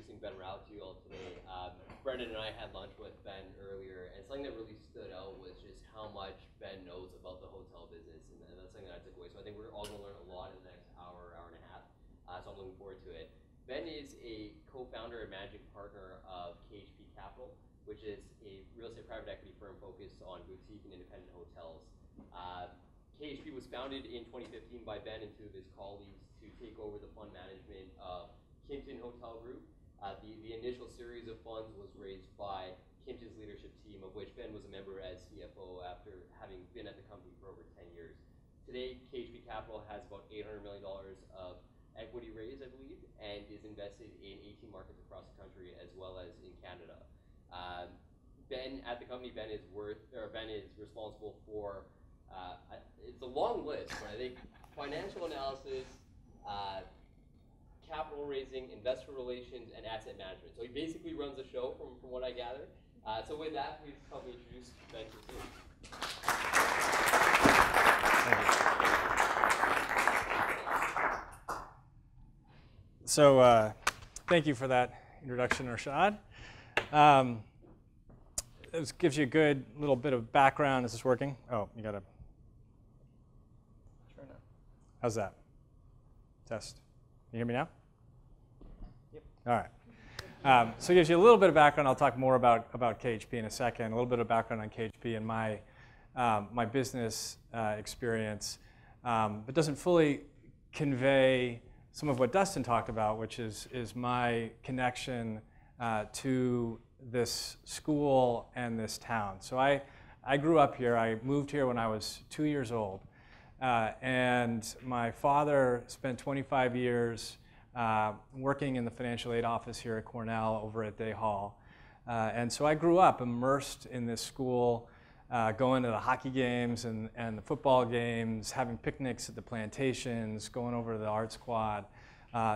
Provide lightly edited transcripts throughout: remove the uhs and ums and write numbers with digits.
introducing Ben Rao to you all today. Brendan and I had lunch with Ben earlier, and something that really stood out was just how much Ben knows about the hotel business, and that's something that I took away. So I think we're all going to learn a lot in the next hour, hour and a half, so I'm looking forward to it. Ben is a co-founder and managing partner of KHP Capital, which is a real estate private equity firm focused on boutique and independent hotels. KHP was founded in 2015 by Ben and two of his colleagues to take over the fund management of Kimpton Hotel Group. The initial series of funds was raised by Kimpton's leadership team, of which Ben was a member as CFO after having been at the company for over 10 years. Today, KHP Capital has about $800 million of equity raised, I believe, and is invested in 18 markets across the country as well as in Canada. Ben at the company, Ben is responsible for it's a long list, but I think financial analysis, capital raising, investor relations, and asset management. So he basically runs the show from what I gather. So with that, please help me introduce Ben to the team. So thank you for that introduction, Rashad. This gives you a good little bit of background. Is this working? Oh, you got to. Sure enough. How's that? Test. Can you hear me now? Yep. All right. So it gives you a little bit of background. I'll talk more about KHP in a second. A little bit of background on KHP and my business experience, but doesn't fully convey some of what Dustin talked about, which is my connection to this school and this town. So I grew up here. I moved here when I was 2 years old. And my father spent 25 years working in the financial aid office here at Cornell over at Day Hall. And so I grew up immersed in this school, going to the hockey games and the football games, having picnics at the plantations, going over to the art squad.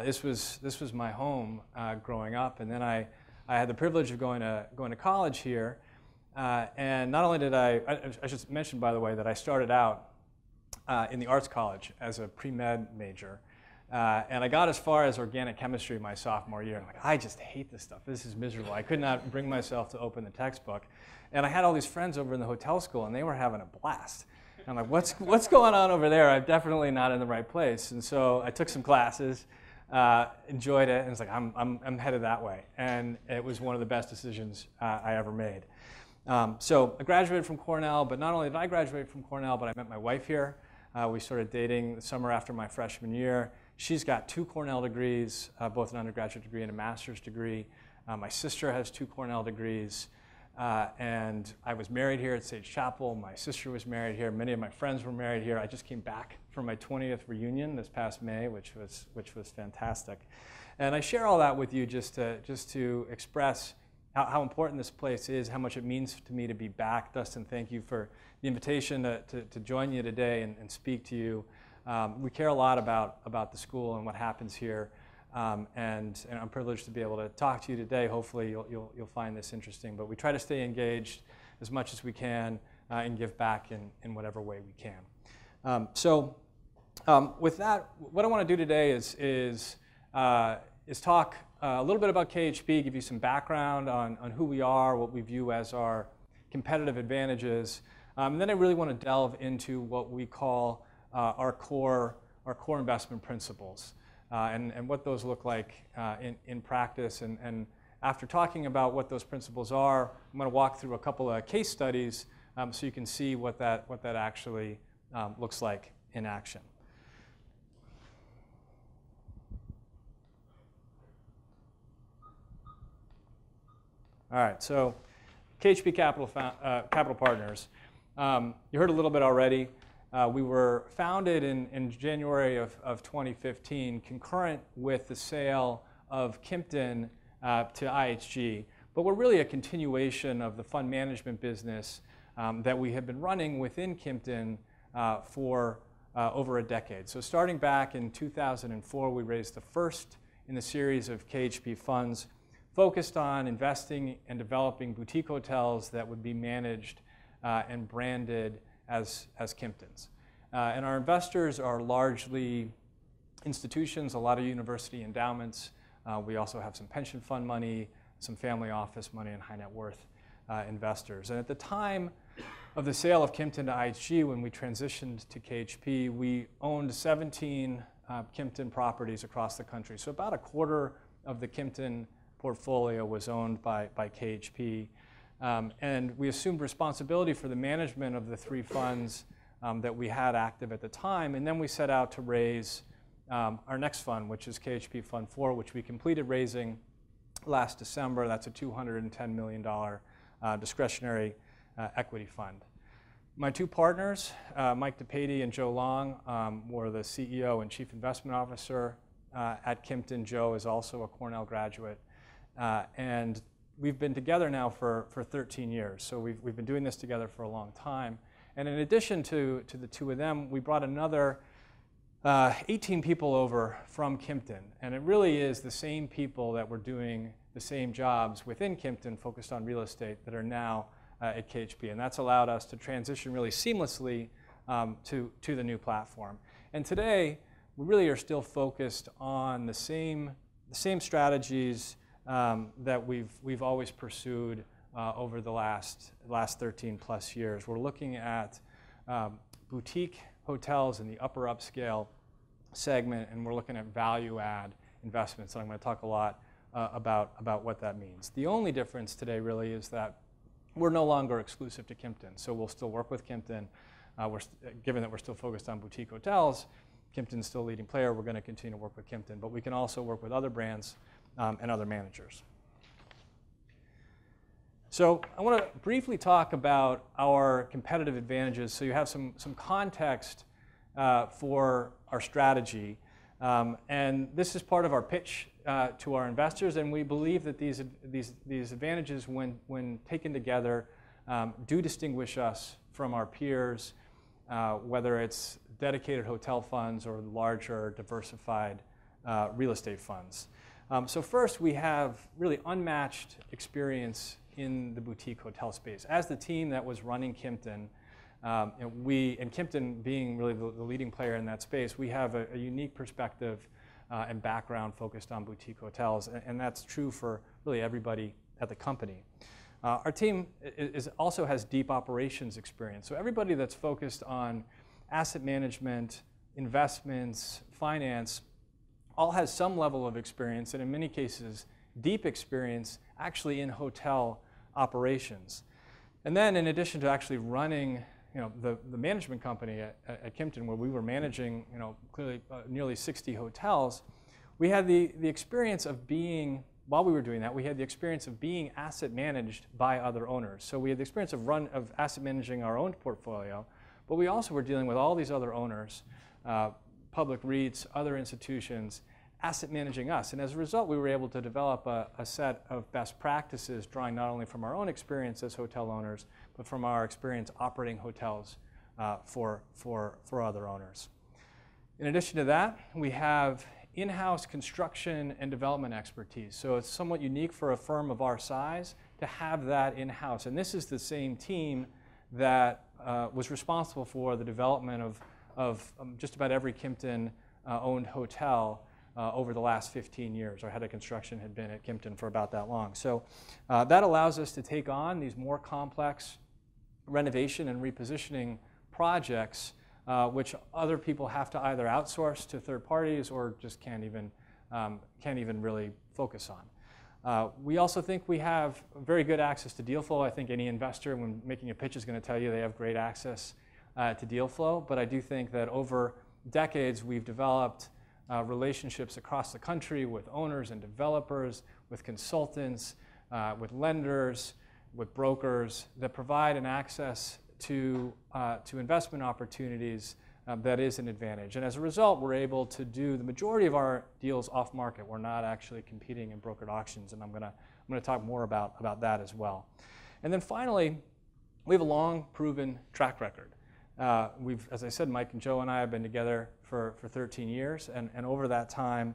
This was my home growing up. And then I had the privilege of going to college here. And not only did I should mention, by the way, that I started out in the arts college as a pre-med major. And I got as far as organic chemistry my sophomore year. And I'm like, I just hate this stuff. This is miserable. I could not bring myself to open the textbook. And I had all these friends over in the hotel school, and they were having a blast. And I'm like, what's going on over there? I'm definitely not in the right place. And so I took some classes, enjoyed it, and it's like, I'm headed that way. And it was one of the best decisions I ever made. So I graduated from Cornell, but not only did I graduate from Cornell, but I met my wife here. We started dating the summer after my freshman year. She's got 2 Cornell degrees, both an undergraduate degree and a master's degree. My sister has 2 Cornell degrees. And I was married here at Sage Chapel. My sister was married here. Many of my friends were married here. I just came back from my 20th reunion this past May, which was fantastic. And I share all that with you just to express how important this place is, how much it means to me to be back. Dustin, thank you for the invitation to join you today and speak to you. We care a lot about the school and what happens here. And I'm privileged to be able to talk to you today. Hopefully you'll find this interesting. But we try to stay engaged as much as we can and give back in whatever way we can. So with that, what I want to do today is talk a little bit about KHP, give you some background on who we are, what we view as our competitive advantages. And then I really want to delve into what we call our core investment principles. And what those look like in practice. And after talking about what those principles are, I'm going to walk through a couple of case studies so you can see what that actually looks like in action. All right, so KHP Capital Partners. You heard a little bit already. We were founded in January of 2015, concurrent with the sale of Kimpton to IHG. But we're really a continuation of the fund management business that we have been running within Kimpton for over a decade. So starting back in 2004, we raised the first in the series of KHP funds focused on investing and developing boutique hotels that would be managed and branded as Kimptons. And our investors are largely institutions, a lot of university endowments, We also have some pension fund money, some family office money, and high net worth investors. And at the time of the sale of Kimpton to IHG, when we transitioned to KHP, we owned 17 Kimpton properties across the country. So about a quarter of the Kimpton portfolio was owned by KHP. And we assumed responsibility for the management of the 3 funds that we had active at the time. And then we set out to raise our next fund, which is KHP Fund 4, which we completed raising last December. That's a $210 million discretionary equity fund. My 2 partners, Mike DePady and Joe Long, were the CEO and Chief Investment Officer at Kimpton. Joe is also a Cornell graduate. And we've been together now for 13 years. So we've been doing this together for a long time. And in addition to the 2 of them, we brought another 18 people over from Kimpton. And it really is the same people that were doing the same jobs within Kimpton focused on real estate that are now at KHP. And that's allowed us to transition really seamlessly to the new platform. And today, we really are still focused on the same strategies that we've always pursued over the last 13 plus years. We're looking at boutique hotels in the upper upscale segment, and we're looking at value add investments. And I'm going to talk a lot about what that means. The only difference today really is that we're no longer exclusive to Kimpton. So we'll still work with Kimpton. Given that we're still focused on boutique hotels, Kimpton's still a leading player. We're going to continue to work with Kimpton, but we can also work with other brands and other managers. So I want to briefly talk about our competitive advantages so you have some context for our strategy. And this is part of our pitch to our investors, and we believe that these advantages, when taken together, do distinguish us from our peers, whether it's dedicated hotel funds or larger diversified real estate funds. So first, we have really unmatched experience in the boutique hotel space. As the team that was running Kimpton, and Kimpton being really the leading player in that space, we have a unique perspective and background focused on boutique hotels, and that's true for really everybody at the company. Our team also has deep operations experience, so everybody that's focused on asset management, investments, finance, all has some level of experience, and in many cases, deep experience actually in hotel operations. And then in addition to actually running the management company at Kimpton, where we were managing clearly nearly 60 hotels, we had the experience of being, while we were doing that, we had the experience of being asset managed by other owners. So we had the experience of asset managing our own portfolio, but we also were dealing with all these other owners, public REITs, other institutions, asset managing us. And as a result, we were able to develop a set of best practices, drawing not only from our own experience as hotel owners, but from our experience operating hotels for other owners. In addition to that, we have in-house construction and development expertise. So it's somewhat unique for a firm of our size to have that in-house. And this is the same team that was responsible for the development of just about every Kimpton-owned hotel over the last 15 years. Our head of construction had been at Kimpton for about that long. So that allows us to take on these more complex renovation and repositioning projects, which other people have to either outsource to third parties or just can't even really focus on. We also think we have very good access to deal flow. I think any investor, when making a pitch, is going to tell you they have great access to deal flow. But I do think that over decades, we've developed relationships across the country with owners and developers, with consultants, with lenders, with brokers that provide an access to investment opportunities that is an advantage. And as a result, we're able to do the majority of our deals off market. We're not actually competing in brokered auctions, and I'm going to talk more about that as well. And then finally, we have a long proven track record. As I said, Mike and Joe and I have been together for 13 years, and over that time,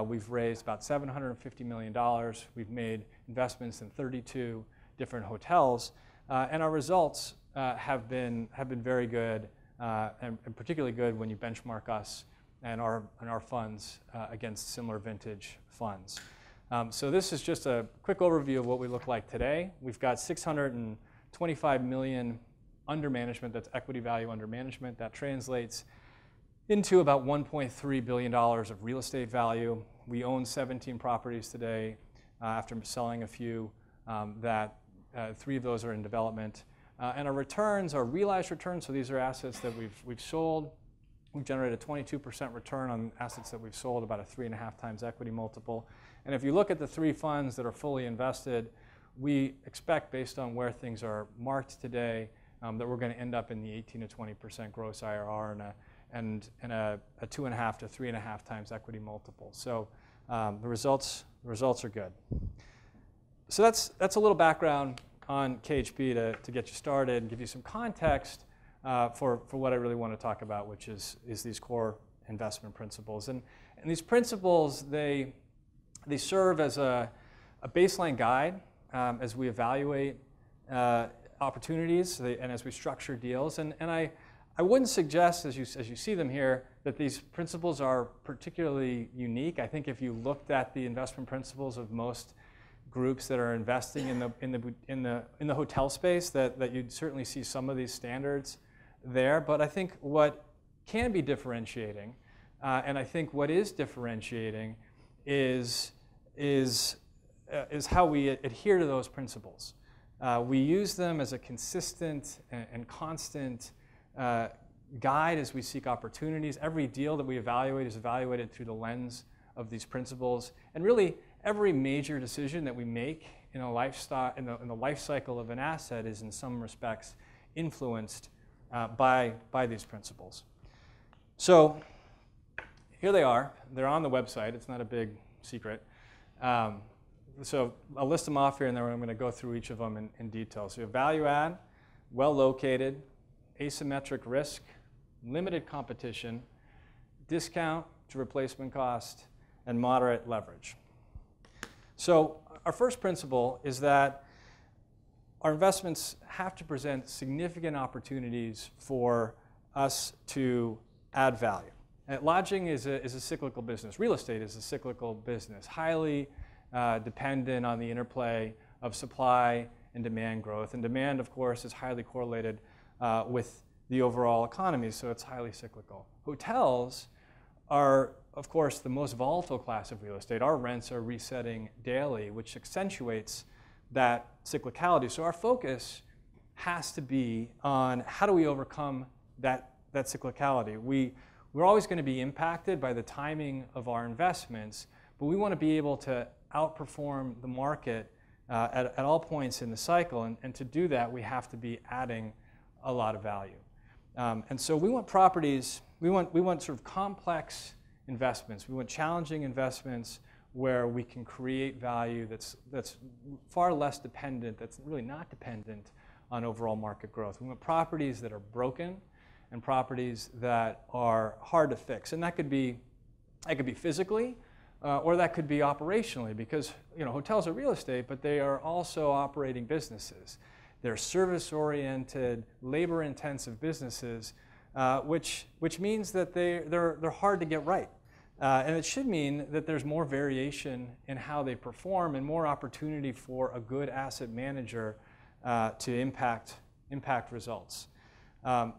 we've raised about $750 million. We've made investments in 32 different hotels, and our results have been very good, and particularly good when you benchmark us and our funds against similar vintage funds. So this is just a quick overview of what we look like today. We've got $625 million under management. That's equity value under management. That translates into about $1.3 billion of real estate value. We own 17 properties today after selling a few. 3 of those are in development. And our returns are realized returns, so these are assets that we've sold. We've generated a 22% return on assets that we've sold, about a 3.5 times equity multiple. And if you look at the 3 funds that are fully invested, we expect, based on where things are marked today, that we're going to end up in the 18 to 20% gross IRR and a 2.5 to 3.5 times equity multiple. So the results are good. So that's a little background on KHP to get you started and give you some context for what I really want to talk about, which is these core investment principles. And these principles, they serve as a baseline guide as we evaluate opportunities and as we structure deals. And I wouldn't suggest, as you see them here, that these principles are particularly unique. I think if you looked at the investment principles of most groups that are investing in the hotel space, that you'd certainly see some of these standards there. But I think what can be differentiating, and I think what is differentiating, is how we adhere to those principles. We use them as a consistent and constant guide as we seek opportunities. Every deal that we evaluate is evaluated through the lens of these principles, and really every major decision that we make in the life cycle of an asset is in some respects influenced by these principles. So here they are. They're on the website. It's not a big secret. So I'll list them off here, and then I'm going to go through each of them in detail. So you have value add, well located, asymmetric risk, limited competition, discount to replacement cost, and moderate leverage. So our first principle is that our investments have to present significant opportunities for us to add value. And lodging is a cyclical business. Real estate is a cyclical business, highly dependent on the interplay of supply and demand growth. And demand, of course, is highly correlated with the overall economy, so it's highly cyclical. Hotels are, of course, the most volatile class of real estate. Our rents are resetting daily, which accentuates that cyclicality. So our focus has to be on how do we overcome that cyclicality. We're always going to be impacted by the timing of our investments, but we want to be able to outperform the market at all points in the cycle. And to do that, we have to be adding a lot of value. And so we want properties, we want sort of complex investments. We want challenging investments where we can create value that's far less dependent, that's really not dependent on overall market growth. We want properties that are broken and properties that are hard to fix. And that could be physically, or that could be operationally, because hotels are real estate, but they are also operating businesses. They're service-oriented, labor-intensive businesses, which means that they're hard to get right. And it should mean that there's more variation in how they perform and more opportunity for a good asset manager to impact results.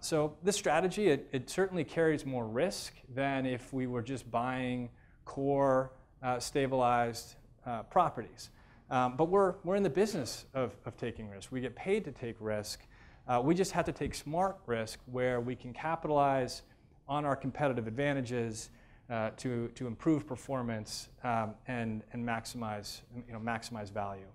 So this strategy, it certainly carries more risk than if we were just buying core, stabilized properties. But we're in the business of taking risk. We get paid to take risk. We just have to take smart risk where we can capitalize on our competitive advantages to improve performance and maximize value.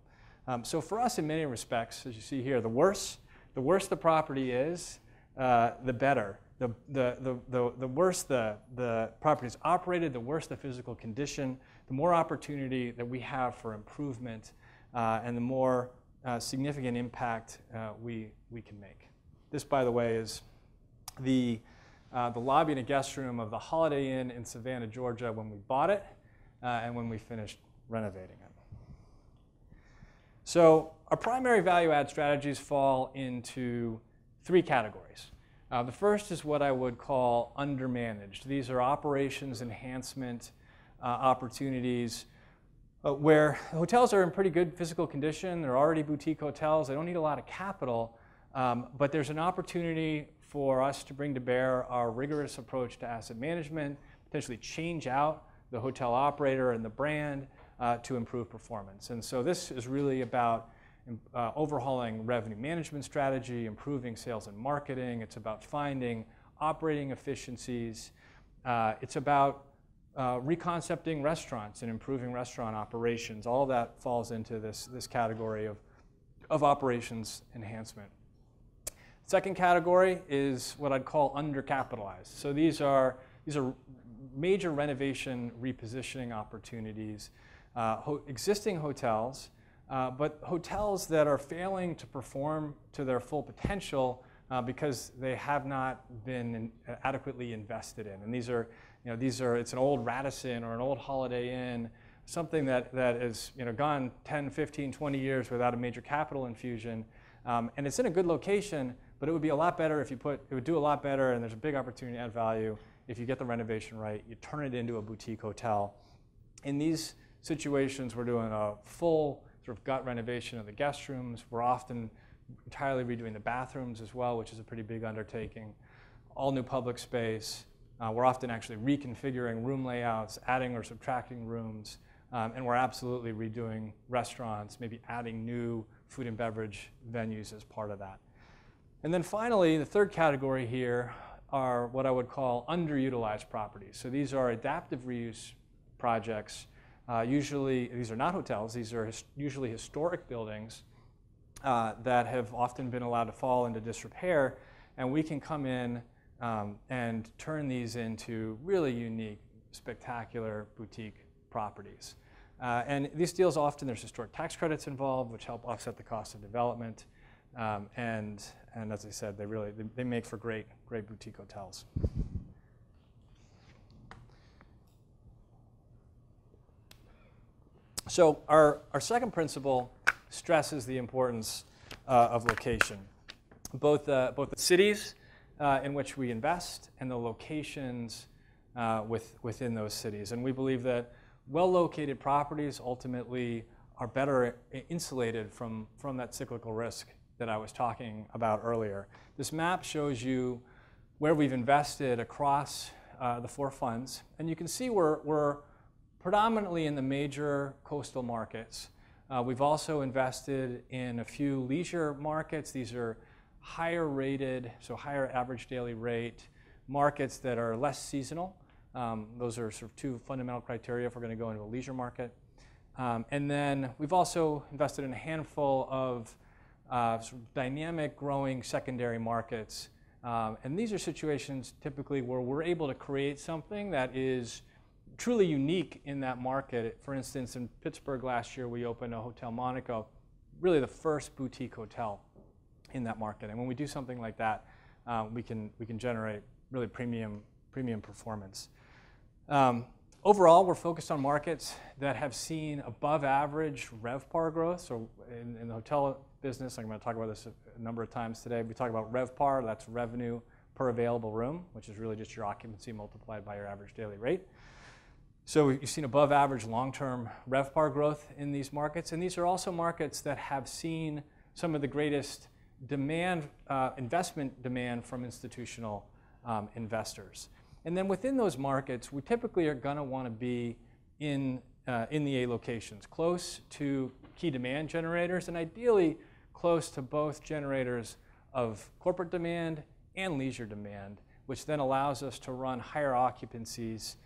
So for us, in many respects, as you see here, the worse the property is, the better. The worse the property is operated, the worse the physical condition, the more opportunity that we have for improvement, and the more significant impact we can make. This, by the way, is the lobby and a guest room of the Holiday Inn in Savannah, Georgia, when we bought it and when we finished renovating it. So our primary value add strategies fall into 3 categories. The first is what I would call undermanaged. These are operations enhancement opportunities where hotels are in pretty good physical condition. They're already boutique hotels. They don't need a lot of capital, but there's an opportunity for us to bring to bear our rigorous approach to asset management, potentially change out the hotel operator and the brand to improve performance. And so this is really about overhauling revenue management strategy, improving sales and marketing. It's about finding operating efficiencies. It's about reconcepting restaurants and improving restaurant operations. All of that falls into this category of operations enhancement. Second category is what I'd call undercapitalized. So these are major renovation repositioning opportunities, existing hotels, but hotels that are failing to perform to their full potential because they have not been adequately invested in. And it's an old Radisson or an old Holiday Inn, something that is gone 10, 15, 20 years without a major capital infusion. And it's in a good location, but it would be a lot better if it would do a lot better, and there's a big opportunity to add value if you get the renovation right, you turn it into a boutique hotel. In these situations, we're doing a full sort of gut renovation of the guest rooms. We're often entirely redoing the bathrooms as well, which is a pretty big undertaking. All new public space. We're often actually reconfiguring room layouts, adding or subtracting rooms, and we're absolutely redoing restaurants, maybe adding new food and beverage venues as part of that. And then finally, the third category here are what I would call underutilized properties. So these are adaptive reuse projects. Usually, these are not hotels. These are usually historic buildings that have often been allowed to fall into disrepair, and we can come in and turn these into really unique, spectacular boutique properties. And these deals often, there's historic tax credits involved, which help offset the cost of development. And as I said, they make for great boutique hotels. So our second principle stresses the importance of location, both the cities in which we invest and the locations within those cities. And we believe that well-located properties ultimately are better insulated from that cyclical risk that I was talking about earlier. This map shows you where we've invested across the 4 funds, and you can see we're predominantly in the major coastal markets. We've also invested in a few leisure markets. These are higher rated, so higher average daily rate markets that are less seasonal. Those are sort of 2 fundamental criteria if we're going to go into a leisure market. And then we've also invested in a handful of sort of dynamic growing secondary markets. And these are situations typically where we're able to create something that is truly unique in that market. For instance, in Pittsburgh last year, we opened a Hotel Monaco, really the first boutique hotel in that market. And when we do something like that, we can generate really premium performance. Overall, we're focused on markets that have seen above average RevPAR growth. So in the hotel business, I'm going to talk about this a number of times today. We talk about RevPAR, that's revenue per available room, which is really just your occupancy multiplied by your average daily rate. So you've seen above average long-term RevPAR growth in these markets. And these are also markets that have seen some of the greatest demand, investment demand from institutional investors. And then within those markets, we typically are going to want to be in the A locations, close to key demand generators, and ideally close to both generators of corporate demand and leisure demand, which then allows us to run higher occupancies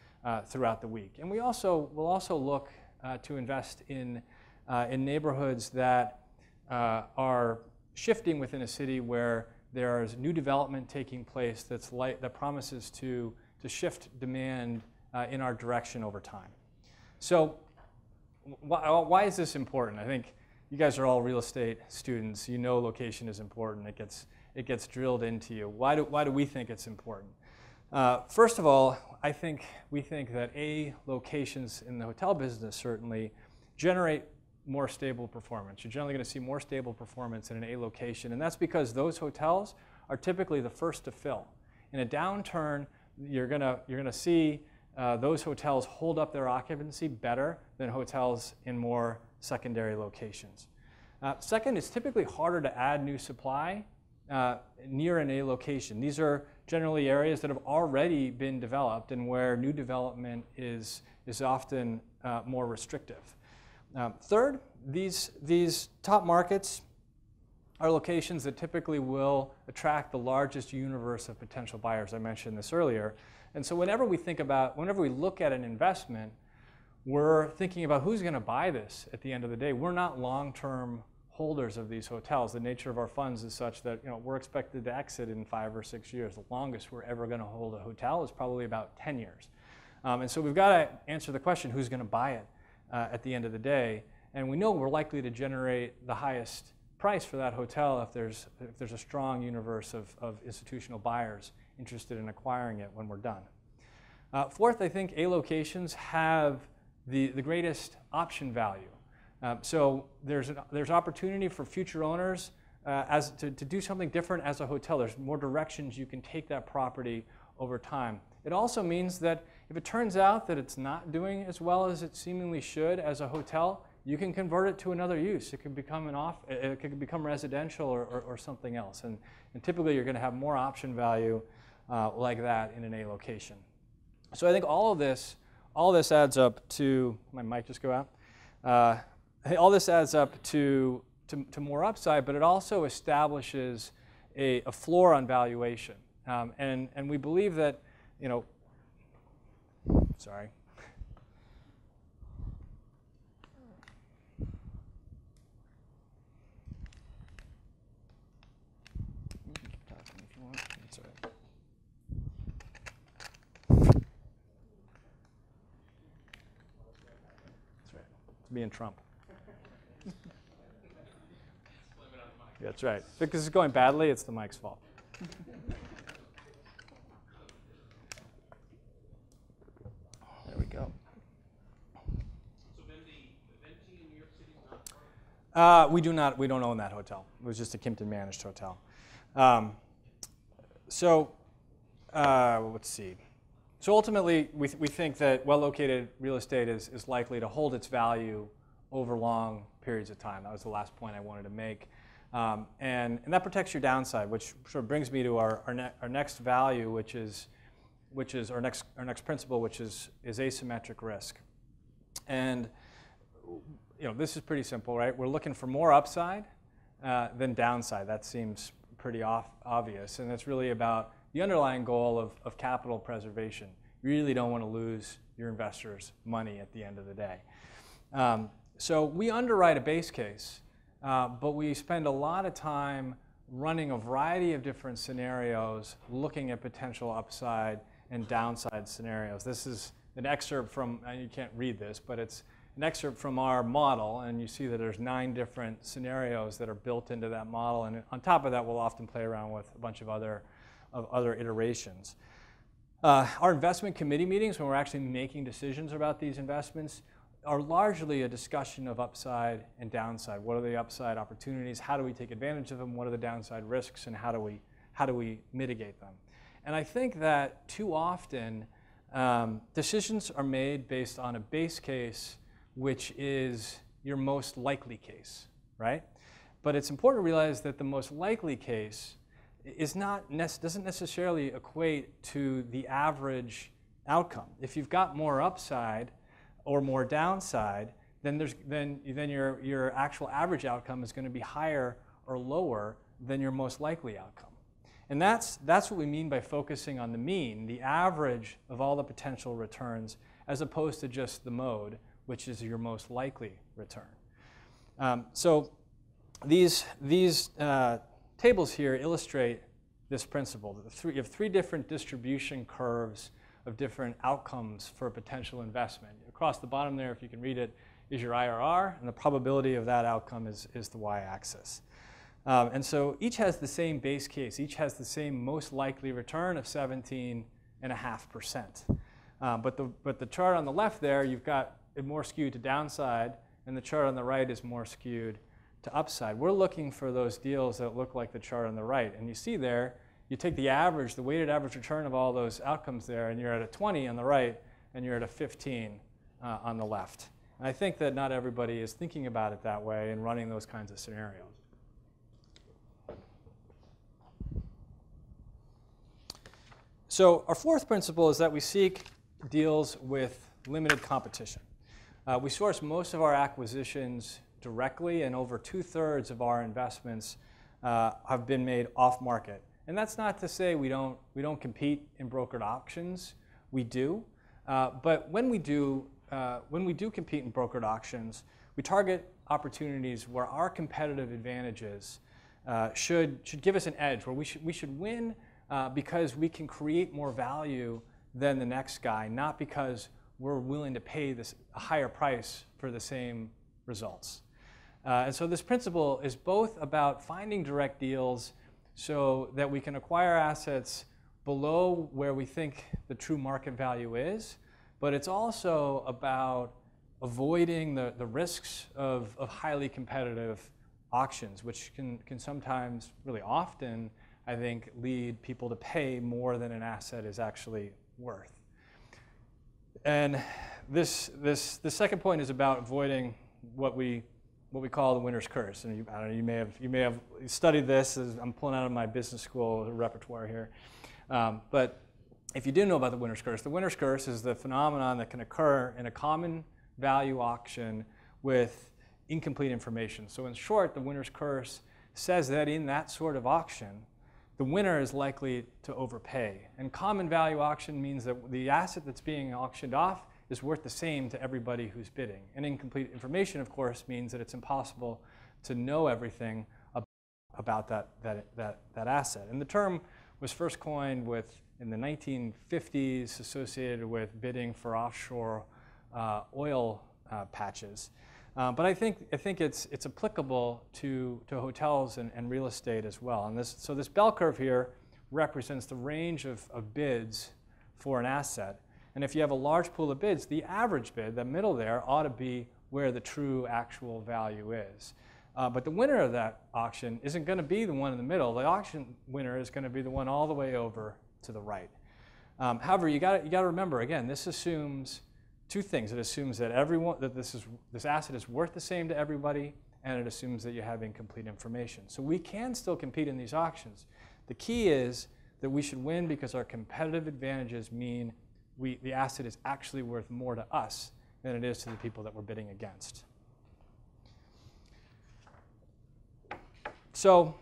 throughout the week. And we'll also look to invest in neighborhoods that are shifting within a city where there is new development taking place that promises to shift demand in our direction over time. So why is this important? I think you guys are all real estate students. You know location is important. It gets drilled into you. Why do we think it's important? First of all, we think that A locations in the hotel business certainly generate more stable performance. You're generally going to see more stable performance in an A location, and that's because those hotels are typically the first to fill. In a downturn, you're gonna see those hotels hold up their occupancy better than hotels in more secondary locations. Second, it's typically harder to add new supply near an A location. These are generally areas that have already been developed and where new development is often more restrictive. Third, these top markets are locations that typically will attract the largest universe of potential buyers. I mentioned this earlier. And so whenever we look at an investment, we're thinking about who's going to buy this at the end of the day. We're not long-term holders of these hotels. The nature of our funds is such that we're expected to exit in 5 or 6 years. The longest we're ever going to hold a hotel is probably about 10 years. And so we've got to answer the question, who's going to buy it at the end of the day? And we know we're likely to generate the highest price for that hotel if there's a strong universe of institutional buyers interested in acquiring it when we're done. Fourth, I think A locations have the greatest option value. So there's opportunity for future owners to do something different as a hotel. There's more directions you can take that property over time. It also means that if it turns out that it's not doing as well as it seemingly should as a hotel, you can convert it to another use. It could become it could become residential or something else. And typically you're going to have more option value like that in an A location. So I think all this adds up to, my mic just go out? All this adds up to more upside, but it also establishes a floor on valuation. And we believe that, sorry. Being Trump. Yeah, that's right. Because it's going badly, it's the mic's fault. There we go. So then the Venti in New York City is not part of it? We don't own that hotel. It was just a Kimpton managed hotel. Let's see. So ultimately, we think that well-located real estate is likely to hold its value over long periods of time. That was the last point I wanted to make. And that protects your downside, which sort of brings me to our next value, which is our next principle, which is asymmetric risk. And this is pretty simple, right? We're looking for more upside than downside. That seems pretty obvious, and it's really about the underlying goal of capital preservation. You really don't want to lose your investors' money at the end of the day. So we underwrite a base case, but we spend a lot of time running a variety of different scenarios, looking at potential upside and downside scenarios. This is an excerpt from, you can't read this, but it's an excerpt from our model, and you see that there's 9 different scenarios that are built into that model, and on top of that, we'll often play around with a bunch of other iterations. Our investment committee meetings, when we're actually making decisions about these investments, are largely a discussion of upside and downside. What are the upside opportunities? How do we take advantage of them? What are the downside risks? And how do we mitigate them? And I think that too often decisions are made based on a base case, which is your most likely case, right? But it's important to realize that the most likely case doesn't necessarily equate to the average outcome. If you've got more upside or more downside, then your actual average outcome is going to be higher or lower than your most likely outcome. And that's what we mean by focusing on the mean, the average of all the potential returns, as opposed to just the mode, which is your most likely return. So these tables here illustrate this principle. You have 3 different distribution curves of different outcomes for a potential investment. Across the bottom there, if you can read it, is your IRR, and the probability of that outcome is the y-axis. And so each has the same base case. Each has the same most likely return of 17.5%. But the chart on the left there, you've got it more skewed to downside, and the chart on the right is more skewed to upside. We're looking for those deals that look like the chart on the right. And you see there, you take the average, the weighted average return of all those outcomes there, and you're at a 20 on the right, and you're at a 15 on the left. And I think that not everybody is thinking about it that way and running those kinds of scenarios. So our fourth principle is that we seek deals with limited competition. We source most of our acquisitions directly, and over 2/3 of our investments have been made off-market. And that's not to say we don't compete in brokered auctions. We do, but when we do compete in brokered auctions, we target opportunities where our competitive advantages should give us an edge, where we should win because we can create more value than the next guy, not because we're willing to pay a higher price for the same results. And so this principle is both about finding direct deals so that we can acquire assets below where we think the true market value is, but it's also about avoiding the risks of highly competitive auctions, which can sometimes, really often, I think, lead people to pay more than an asset is actually worth. And the second point is about avoiding what we call the winner's curse. And I don't know, you may have studied this. As I'm pulling out of my business school repertoire here. But if you do know about the winner's curse is the phenomenon that can occur in a common value auction with incomplete information. So in short, the winner's curse says that in that sort of auction, the winner is likely to overpay. And common value auction means that the asset that's being auctioned off is worth the same to everybody who's bidding. And incomplete information, of course, means that it's impossible to know everything about that asset. And the term was first coined in the 1950s, associated with bidding for offshore oil patches. But I think it's applicable to hotels and real estate as well. And so this bell curve here represents the range of bids for an asset. And if you have a large pool of bids, the average bid, the middle there, ought to be where the true actual value is. But the winner of that auction isn't going to be the one in the middle. The auction winner is going to be the one all the way over to the right. However, you got to remember, again, this assumes two things. It assumes that this asset is worth the same to everybody, and it assumes that you have incomplete information. So we can still compete in these auctions. The key is that we should win because our competitive advantages mean the asset is actually worth more to us than it is to the people that we're bidding against. So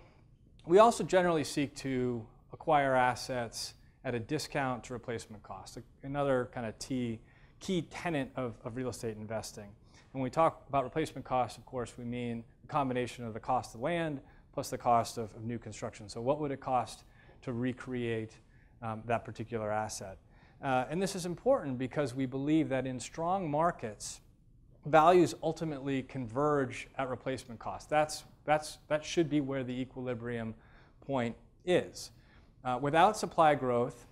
we also generally seek to acquire assets at a discount to replacement cost, another kind of key tenet of real estate investing. When we talk about replacement cost, of course, we mean the combination of the cost of land plus the cost of new construction. So what would it cost to recreate that particular asset? And this is important because we believe that in strong markets, values ultimately converge at replacement cost. That should be where the equilibrium point is. Without supply growth,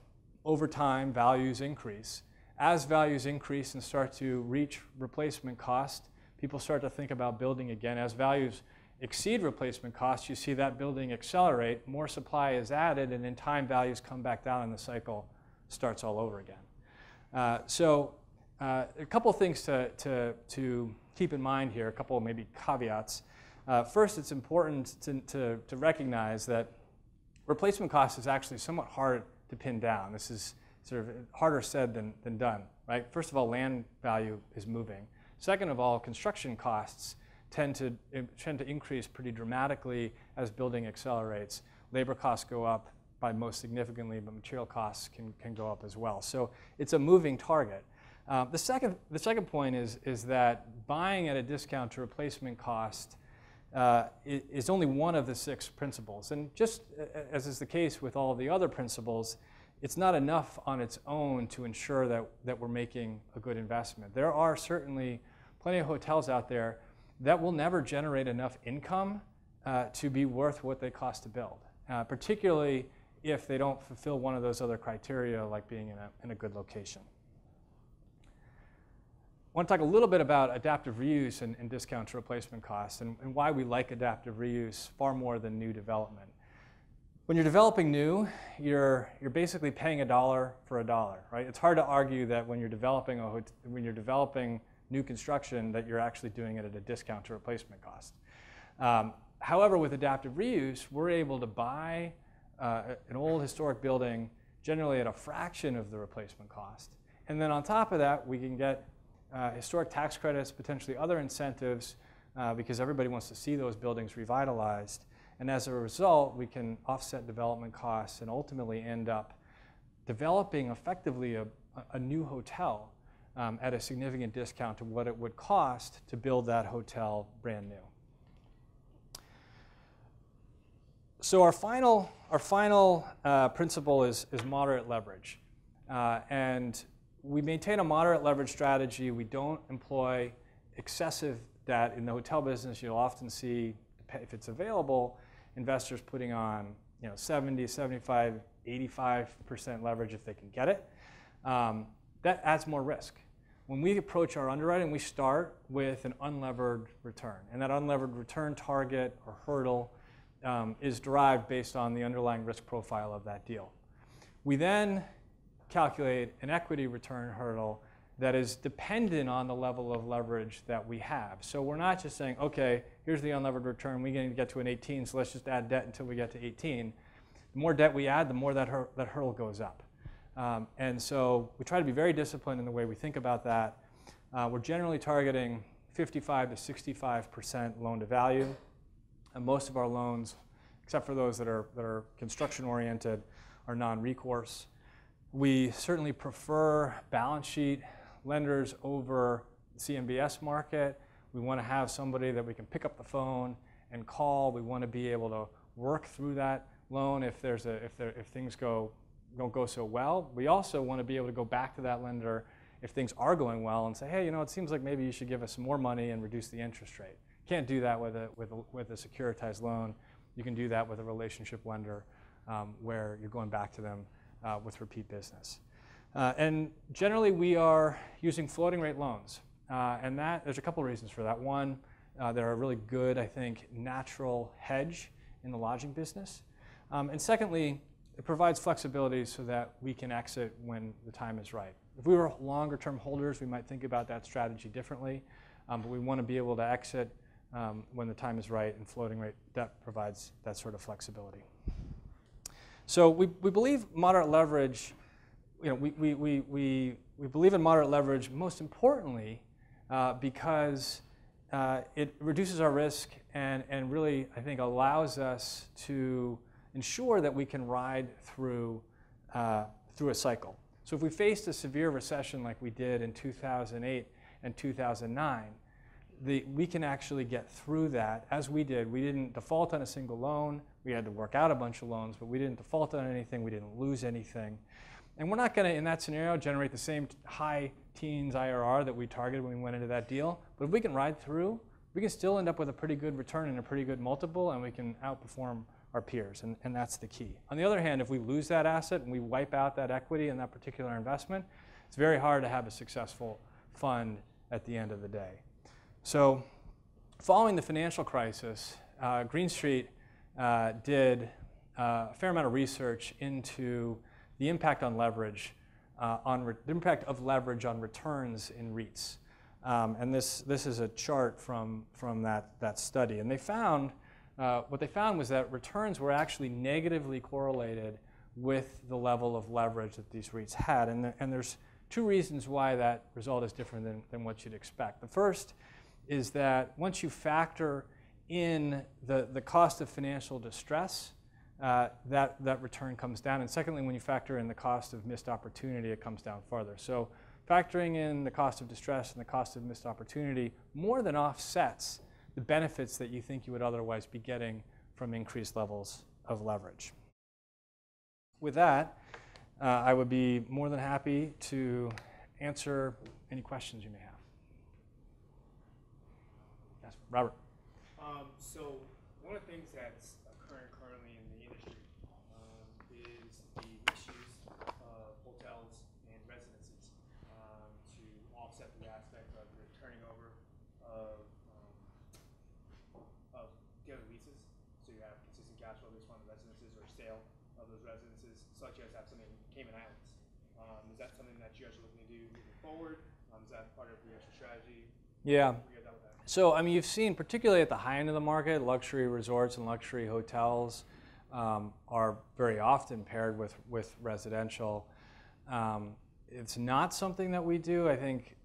over time, values increase. As values increase and start to reach replacement cost, people start to think about building again. As values exceed replacement costs, you see that building accelerate, more supply is added, and in time, values come back down and the cycle starts all over again. So a couple of things to keep in mind here, a couple of maybe caveats. First, it's important to recognize that replacement cost is actually somewhat hard to pin down. This is sort of harder said than done, right? First of all, land value is moving. Second of all, construction costs tend to increase pretty dramatically as building accelerates. Labor costs go up by most significantly, but material costs can go up as well. So it's a moving target. The second point is that buying at a discount to replacement cost is only one of the 6 principles. And just as is the case with all of the other principles, it's not enough on its own to ensure that we're making a good investment. There are certainly plenty of hotels out there that will never generate enough income to be worth what they cost to build, particularly if they don't fulfill one of those other criteria, like being in a good location. want to talk a little bit about adaptive reuse and discount to replacement costs and why we like adaptive reuse far more than new development. When you're developing new, you're basically paying $1 for $1, right? It's hard to argue that when you're developing new construction that you're actually doing it at a discount to replacement cost. However, with adaptive reuse, we're able to buy an old historic building generally at a fraction of the replacement cost. And then on top of that, we can get historic tax credits, potentially other incentives, because everybody wants to see those buildings revitalized. And as a result, we can offset development costs and ultimately end up developing effectively a new hotel at a significant discount to what it would cost to build that hotel brand new. So our final principle is moderate leverage. And we maintain a moderate leverage strategy. We don't employ excessive debt. In the hotel business, you'll often see, if it's available, investors putting on 70, 75, 85% leverage if they can get it. That adds more risk. When we approach our underwriting, we start with an unlevered return. And that unlevered return target or hurdle is derived based on the underlying risk profile of that deal. We then calculate an equity return hurdle that is dependent on the level of leverage that we have. So we're not just saying, okay, here's the unlevered return, we're going to get to an 18, so let's just add debt until we get to 18. The more debt we add, the more that hurdle goes up. And so we try to be very disciplined in the way we think about that. We're generally targeting 55 to 65% loan to value. And most of our loans, except for those that are construction oriented, are non-recourse. We certainly prefer balance sheet lenders over the CMBS market. We want to have somebody that we can pick up the phone and call. We want to be able to work through that loan if things don't go so well. We also want to be able to go back to that lender if things are going well and say, hey, it seems like maybe you should give us some more money and reduce the interest rate. Can't do that with a securitized loan. You can do that with a relationship lender where you're going back to them with repeat business. And generally, we are using floating rate loans. And there's a couple reasons for that. One, they're a really good, I think, natural hedge in the lodging business. And secondly, it provides flexibility so that we can exit when the time is right. If we were longer term holders, we might think about that strategy differently. But we want to be able to exit when the time is right, and floating rate debt provides that sort of flexibility. So we believe moderate leverage, we believe in moderate leverage most importantly because it reduces our risk and really, I think, allows us to ensure that we can ride through a cycle. So if we faced a severe recession like we did in 2008 and 2009, we can actually get through that as we did. We didn't default on a single loan. We had to work out a bunch of loans, but we didn't default on anything. We didn't lose anything. And we're not going to, in that scenario, generate the same high teens IRR that we targeted when we went into that deal. But if we can ride through, we can still end up with a pretty good return and a pretty good multiple, and we can outperform our peers, and that's the key. On the other hand, if we lose that asset and we wipe out that equity in that particular investment, it's very hard to have a successful fund at the end of the day. So following the financial crisis, Green Street did a fair amount of research into the impact on leverage, the impact of leverage on returns in REITs. And this is a chart from that study. And they found, what they found was that returns were actually negatively correlated with the level of leverage that these REITs had. And there's two reasons why that result is different than what you'd expect. The first is that once you factor in the cost of financial distress, that return comes down. And secondly, when you factor in the cost of missed opportunity, it comes down farther. So factoring in the cost of distress and the cost of missed opportunity more than offsets the benefits that you think you would otherwise be getting from increased levels of leverage. With that, I would be more than happy to answer any questions you may have. Yes, Robert. So one of the things that's occurring currently in the industry is the misuse of hotels and residences to offset the aspect of sale of those residences, such as have something in Cayman Islands. Is that something that you guys are looking to do moving forward? Is that part of your strategy? Yeah. Where you guys at with that? So, I mean, you've seen, particularly at the high end of the market, luxury resorts and luxury hotels are very often paired with residential. It's not something that we do. I think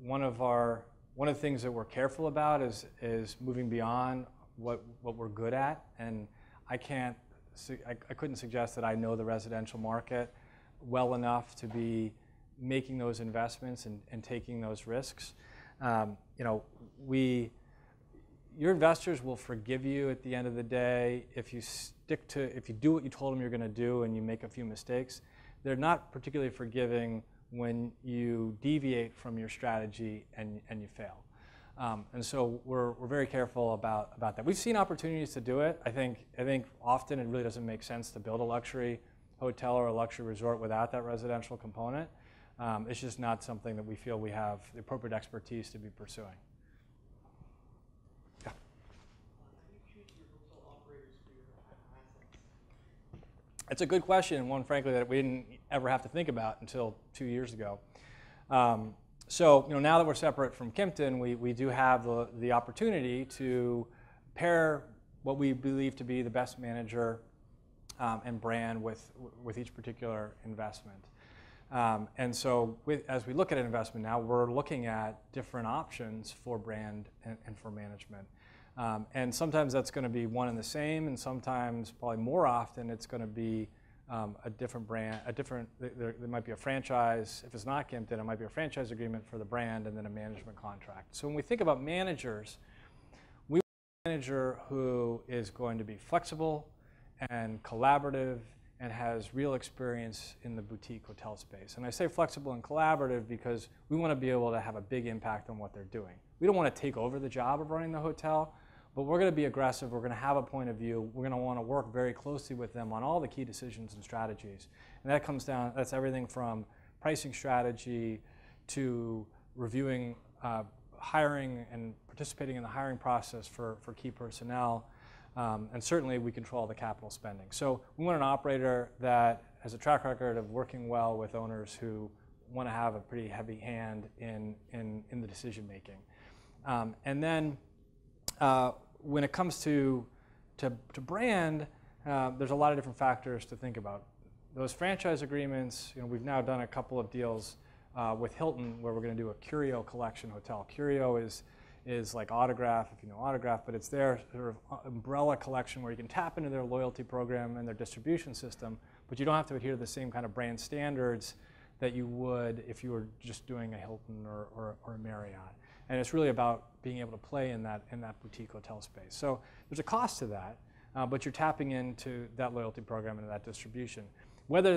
one of the things that we're careful about is moving beyond what we're good at, and I couldn't suggest that I know the residential market well enough to be making those investments and taking those risks. You know, your investors will forgive you at the end of the day if you do what you told them you're going to do and you make a few mistakes. They're not particularly forgiving when you deviate from your strategy and you fail. And so we're very careful about that. We've seen opportunities to do it. I think often it really doesn't make sense to build a luxury hotel or a luxury resort without that residential component. It's just not something that we feel we have the appropriate expertise to be pursuing. Yeah. How do you choose your hotel operators for your assets? It's a good question, and one, frankly, that we didn't ever have to think about until 2 years ago. So, you know, now that we're separate from Kimpton, we do have the opportunity to pair what we believe to be the best manager and brand with each particular investment. And so as we look at an investment now, we're looking at different options for brand and for management. And sometimes that's going to be one and the same, and sometimes, probably more often, it's going to be a different brand, there might be a franchise. If it's not Kimpton, it might be a franchise agreement for the brand and then a management contract. So when we think about managers, we want a manager who is going to be flexible and collaborative and has real experience in the boutique hotel space. And I say flexible and collaborative because we want to be able to have a big impact on what they're doing. We don't want to take over the job of running the hotel, but we're going to be aggressive. We're going to have a point of view. We're going to want to work very closely with them on all the key decisions and strategies. And that comes down, that's everything from pricing strategy to reviewing hiring and participating in the hiring process for key personnel. And certainly we control the capital spending. So we want an operator that has a track record of working well with owners who want to have a pretty heavy hand in the decision making. And then when it comes to brand, there's a lot of different factors to think about. Those franchise agreements, you know, we've now done a couple of deals with Hilton where we're going to do a Curio collection hotel. Curio is like Autograph, if you know Autograph, but it's their sort of umbrella collection where you can tap into their loyalty program and their distribution system, but you don't have to adhere to the same kind of brand standards that you would if you were just doing a Hilton or a Marriott. And it's really about being able to play in that boutique hotel space. So there's a cost to that, but you're tapping into that loyalty program and that distribution. Whether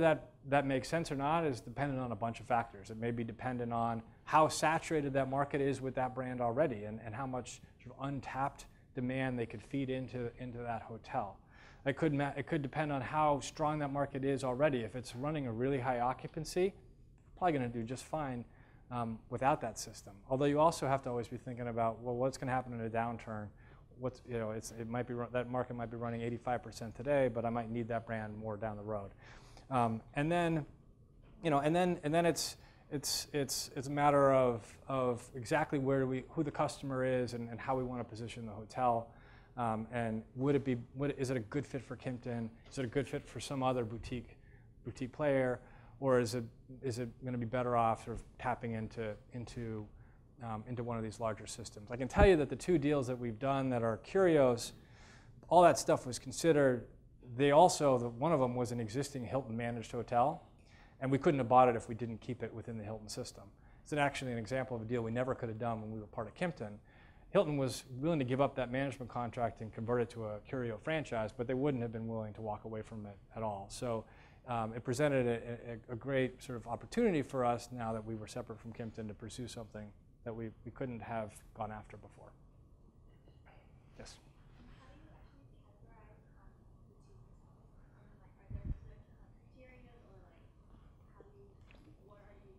that makes sense or not is dependent on a bunch of factors. It may be dependent on how saturated that market is with that brand already and how much sort of untapped demand they could feed into that hotel. It could depend on how strong that market is already. If it's running a really high occupancy, probably going to do just fine without that system. Although you also have to always be thinking about, well, what's going to happen in a downturn? It might be that market might be running 85% today, but I might need that brand more down the road. And then it's a matter of exactly who the customer is and how we want to position the hotel. And is it a good fit for Kimpton? Is it a good fit for some other boutique player? Or is it going to be better off sort of tapping into one of these larger systems? I can tell you that the two deals that we've done that are Curios, all that stuff was considered. One of them was an existing Hilton managed hotel, and we couldn't have bought it if we didn't keep it within the Hilton system. It's actually an example of a deal we never could have done when we were part of Kimpton. Hilton was willing to give up that management contract and convert it to a Curio franchise, but they wouldn't have been willing to walk away from it at all. So it presented a great sort of opportunity for us now that we were separate from Kimpton to pursue something that we couldn't have gone after before. Yes? How do you actually categorize boutique hotels? Are there certain criteria, or what are you?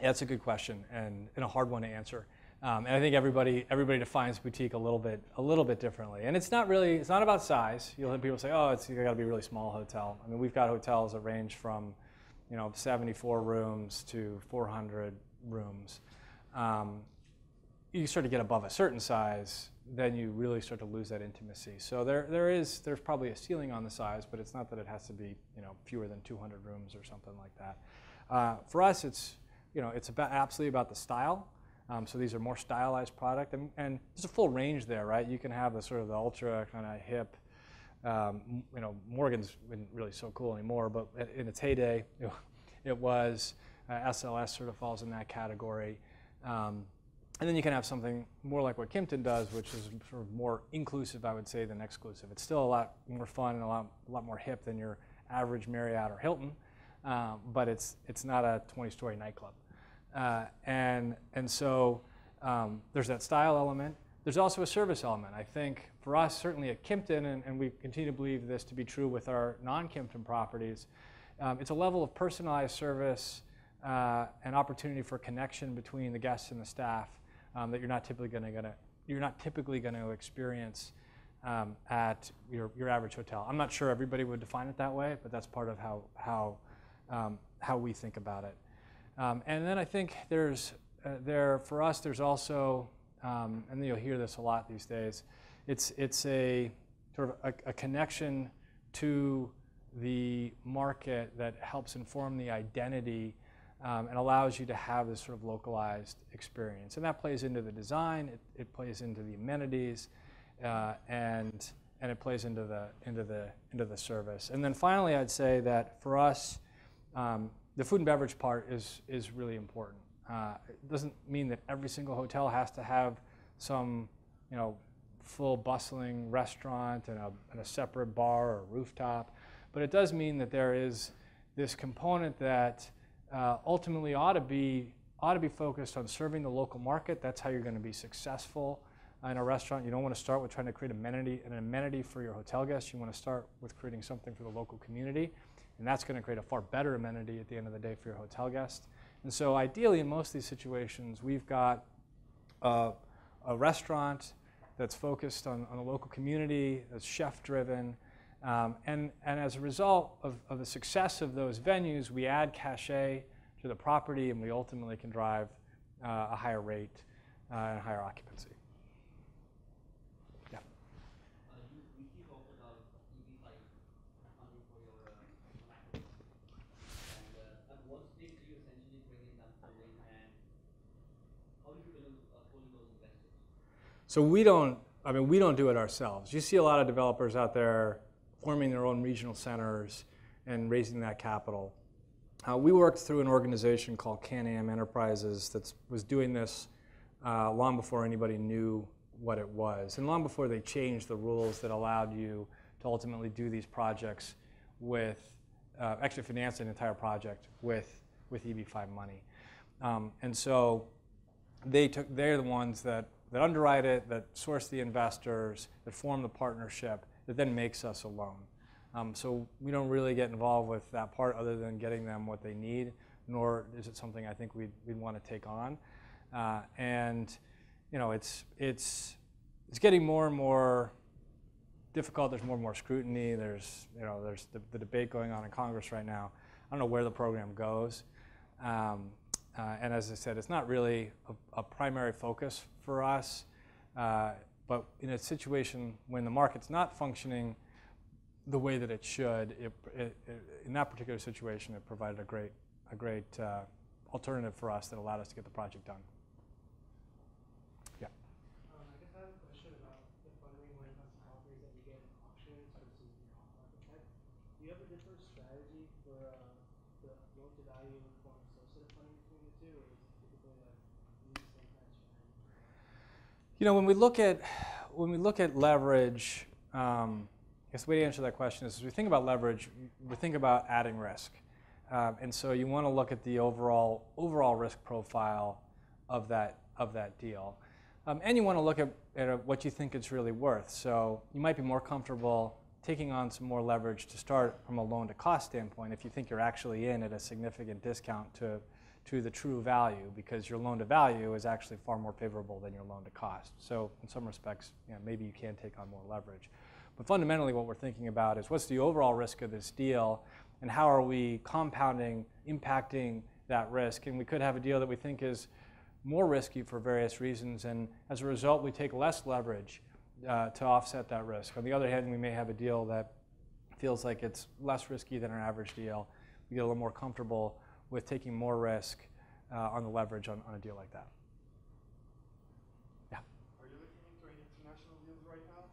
Yeah, that's a good question and a hard one to answer. And I think everybody defines boutique a little bit differently. And it's not about size. You'll hear people say, oh, it's got to be a really small hotel. I mean, we've got hotels that range from 74 rooms to 400 rooms. You start to get above a certain size, then you really start to lose that intimacy. So there's probably a ceiling on the size, but it's not that it has to be fewer than 200 rooms or something like that. For us, it's absolutely about the style. So these are more stylized product, and there's a full range there, right? You can have the sort of the ultra kind of hip. Morgan's isn't really so cool anymore, but in its heyday, it was. SLS sort of falls in that category. And then you can have something more like what Kimpton does, which is sort of more inclusive, I would say, than exclusive. It's still a lot more fun and a lot more hip than your average Marriott or Hilton, but it's not a 20-story nightclub. And so there's that style element. There's also a service element. I think for us, certainly at Kimpton, and we continue to believe this to be true with our non-Kimpton properties, it's a level of personalized service, an opportunity for connection between the guests and the staff that you're not typically going to experience at your average hotel. I'm not sure everybody would define it that way, but that's part of how we think about it. And then I think for us there's also, and you'll hear this a lot these days, it's a sort of a connection to the market that helps inform the identity and allows you to have this sort of localized experience. And that plays into the design, it plays into the amenities, and it plays into the service. And then finally, I'd say that for us, the food and beverage part is really important. It doesn't mean that every single hotel has to have some, full bustling restaurant and a separate bar or rooftop, but it does mean that there is this component that ultimately ought to be focused on serving the local market. That's how you're going to be successful in a restaurant. You don't want to start with trying to create an amenity for your hotel guests. You want to start with creating something for the local community, and that's going to create a far better amenity at the end of the day for your hotel guests. And so ideally, in most of these situations, we've got a restaurant that's focused on the local community, that's chef-driven, and as a result of the success of those venues, we add cachet to the property, and we ultimately can drive a higher rate and higher occupancy. Yeah. You briefly talked about EB5 funding for your and at what stage do you essentially bring in that funding, and how do you pull those investors? So we don't do it ourselves. You see a lot of developers out there forming their own regional centers and raising that capital. We worked through an organization called Can-Am Enterprises that was doing this long before anybody knew what it was, and long before they changed the rules that allowed you to ultimately do these projects with, actually finance an entire project with EB5 money. And so they're the ones that underwrite it, that source the investors, that form the partnership, that then makes us a loan. So we don't really get involved with that part other than getting them what they need, nor is it something I think we'd want to take on. And it's getting more and more difficult. There's more and more scrutiny. There's the debate going on in Congress right now. I don't know where the program goes. And as I said, it's not really a primary focus for us. But in a situation when the market's not functioning the way that it should, in that particular situation, it provided a great alternative for us that allowed us to get the project done. Yeah. I guess I have a question about the funding when it comes to properties that you get in auctions versus the off-market type. Do you have a different strategy for the loan-to-value form associated funding between the two, or is it typically like use the same kind of strategy? When we look at leverage, I guess the way to answer that question is, as we think about leverage, we think about adding risk, and so you want to look at the overall risk profile of that deal, and you want to look at what you think it's really worth. So you might be more comfortable taking on some more leverage to start from a loan-to-cost standpoint if you think you're actually in at a significant discount to to the true value, because your loan to value is actually far more favorable than your loan to cost. So in some respects, maybe you can take on more leverage. But fundamentally what we're thinking about is what's the overall risk of this deal, and how are we compounding, impacting that risk. And we could have a deal that we think is more risky for various reasons, and as a result we take less leverage to offset that risk. On the other hand, we may have a deal that feels like it's less risky than our average deal. We get a little more comfortable with taking more risk on the leverage on a deal like that. Yeah? Are you looking into any international deals right now?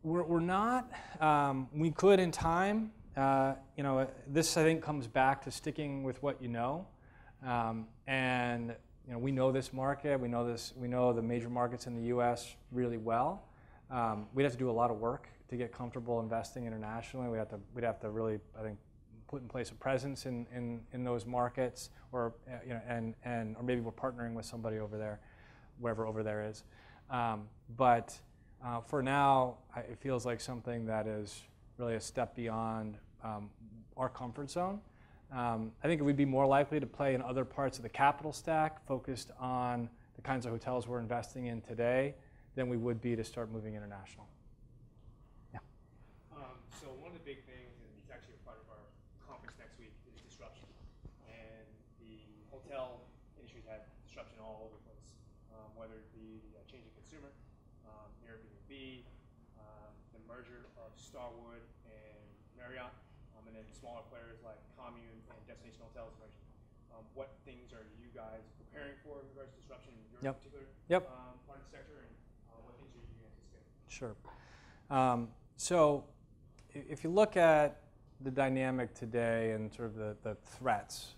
We're not. We could in time. This I think comes back to sticking with what you know. And we know this market. We know the major markets in the U.S. really well. We'd have to do a lot of work to get comfortable investing internationally. We'd have to really, I think, put in place a presence in those markets, or or maybe we're partnering with somebody over there, wherever over there is. But for now, it feels like something that is really a step beyond our comfort zone. I think we'd be more likely to play in other parts of the capital stack, focused on the kinds of hotels we're investing in today, than we would be to start moving international. Yeah. So one of the big things, and it's actually a part of our conference next week, is disruption. And the hotel industry's had disruption all over the place, whether it be the changing consumer, Airbnb, the merger of Starwood and Marriott, and then smaller players like Commune and Destination Hotels emerging. What things are you guys preparing for in regards to disruption in your particular part of the sector, and what things are you anticipating? Sure. So if you look at the dynamic today and sort of the threats,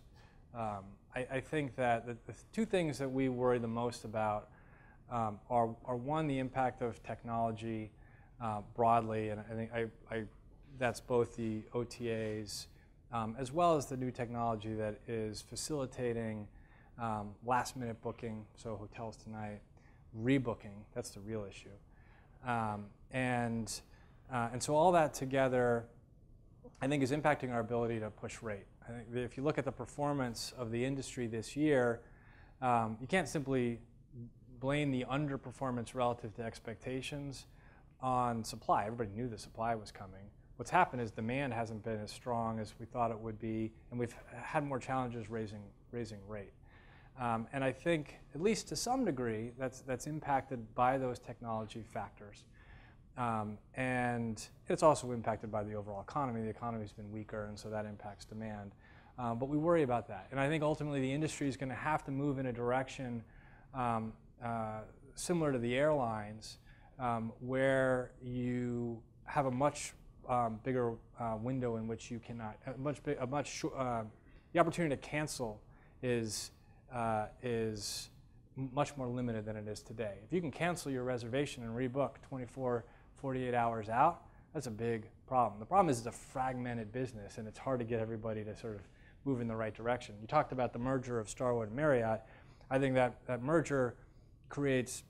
I think that the two things that we worry the most about are one, the impact of technology broadly, and I think that's both the OTAs as well as the new technology that is facilitating last-minute booking, so hotels tonight, rebooking, that's the real issue. And so all that together, I think, is impacting our ability to push rate. I think if you look at the performance of the industry this year, you can't simply blame the underperformance relative to expectations on supply. Everybody knew the supply was coming. What's happened is demand hasn't been as strong as we thought it would be, and we've had more challenges raising rate. And I think, at least to some degree, that's impacted by those technology factors. And it's also impacted by the overall economy. The economy's been weaker, and so that impacts demand. But we worry about that. And I think ultimately the industry is going to have to move in a direction similar to the airlines, where you have a much bigger window in which you cannot, the opportunity to cancel is much more limited than it is today. If you can cancel your reservation and rebook 24, 48 hours out, that's a big problem. The problem is it's a fragmented business, and it's hard to get everybody to sort of move in the right direction. You talked about the merger of Starwood and Marriott. I think that merger creates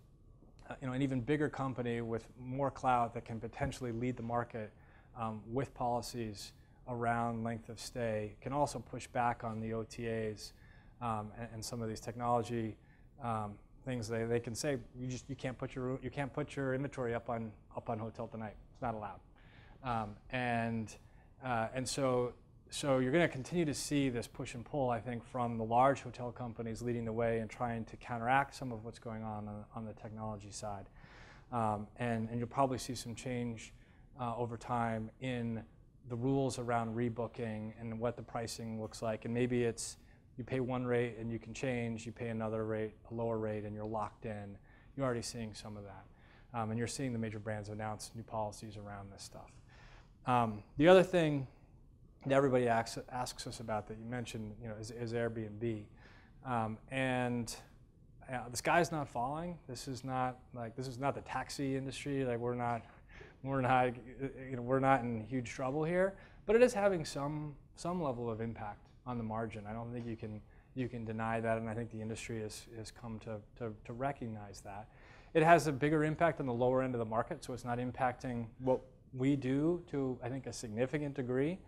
an even bigger company with more clout that can potentially lead the market with policies around length of stay, can also push back on the OTAs and some of these technology things. They can say you can't put your inventory up on Hotel Tonight. It's not allowed. And so you're going to continue to see this push and pull, I think, from the large hotel companies leading the way and trying to counteract some of what's going on the technology side. And you'll probably see some change over time in the rules around rebooking and what the pricing looks like. And maybe it's you pay one rate and you can change, you pay another rate, a lower rate, and you're locked in. You're already seeing some of that. And you're seeing the major brands announce new policies around this stuff. The other thing that everybody asks us about that you mentioned, is Airbnb. And the sky's not falling. This is not the taxi industry. Like we're not in huge trouble here. But it is having some level of impact on the margin. I don't think you can deny that, and I think the industry has come to recognize that. It has a bigger impact on the lower end of the market, so it's not impacting what we do to, I think, a significant degree.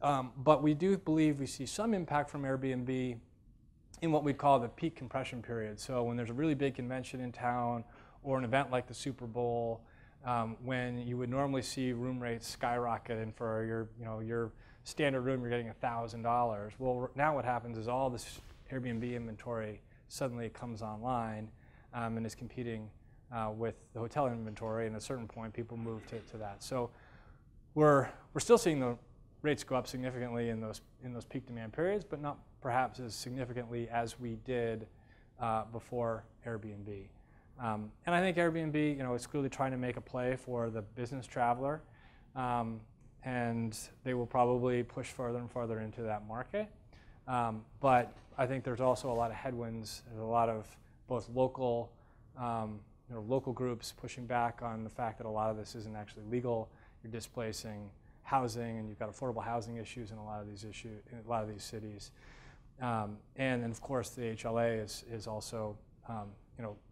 But we do believe we see some impact from Airbnb in what we call the peak compression period. So when there's a really big convention in town or an event like the Super Bowl, when you would normally see room rates skyrocket, and for your standard room you're getting $1,000. Well, now what happens is all this Airbnb inventory suddenly comes online and is competing with the hotel inventory, and at a certain point people move to that. So we're still seeing the rates go up significantly in those peak demand periods, but not perhaps as significantly as we did before Airbnb. And I think Airbnb, is clearly trying to make a play for the business traveler, and they will probably push further and further into that market. But I think there's also a lot of headwinds. There's a lot of both local, local groups pushing back on the fact that a lot of this isn't actually legal. You're displacing housing, and you've got affordable housing issues in a lot of these cities. And then, of course, the HLA is also,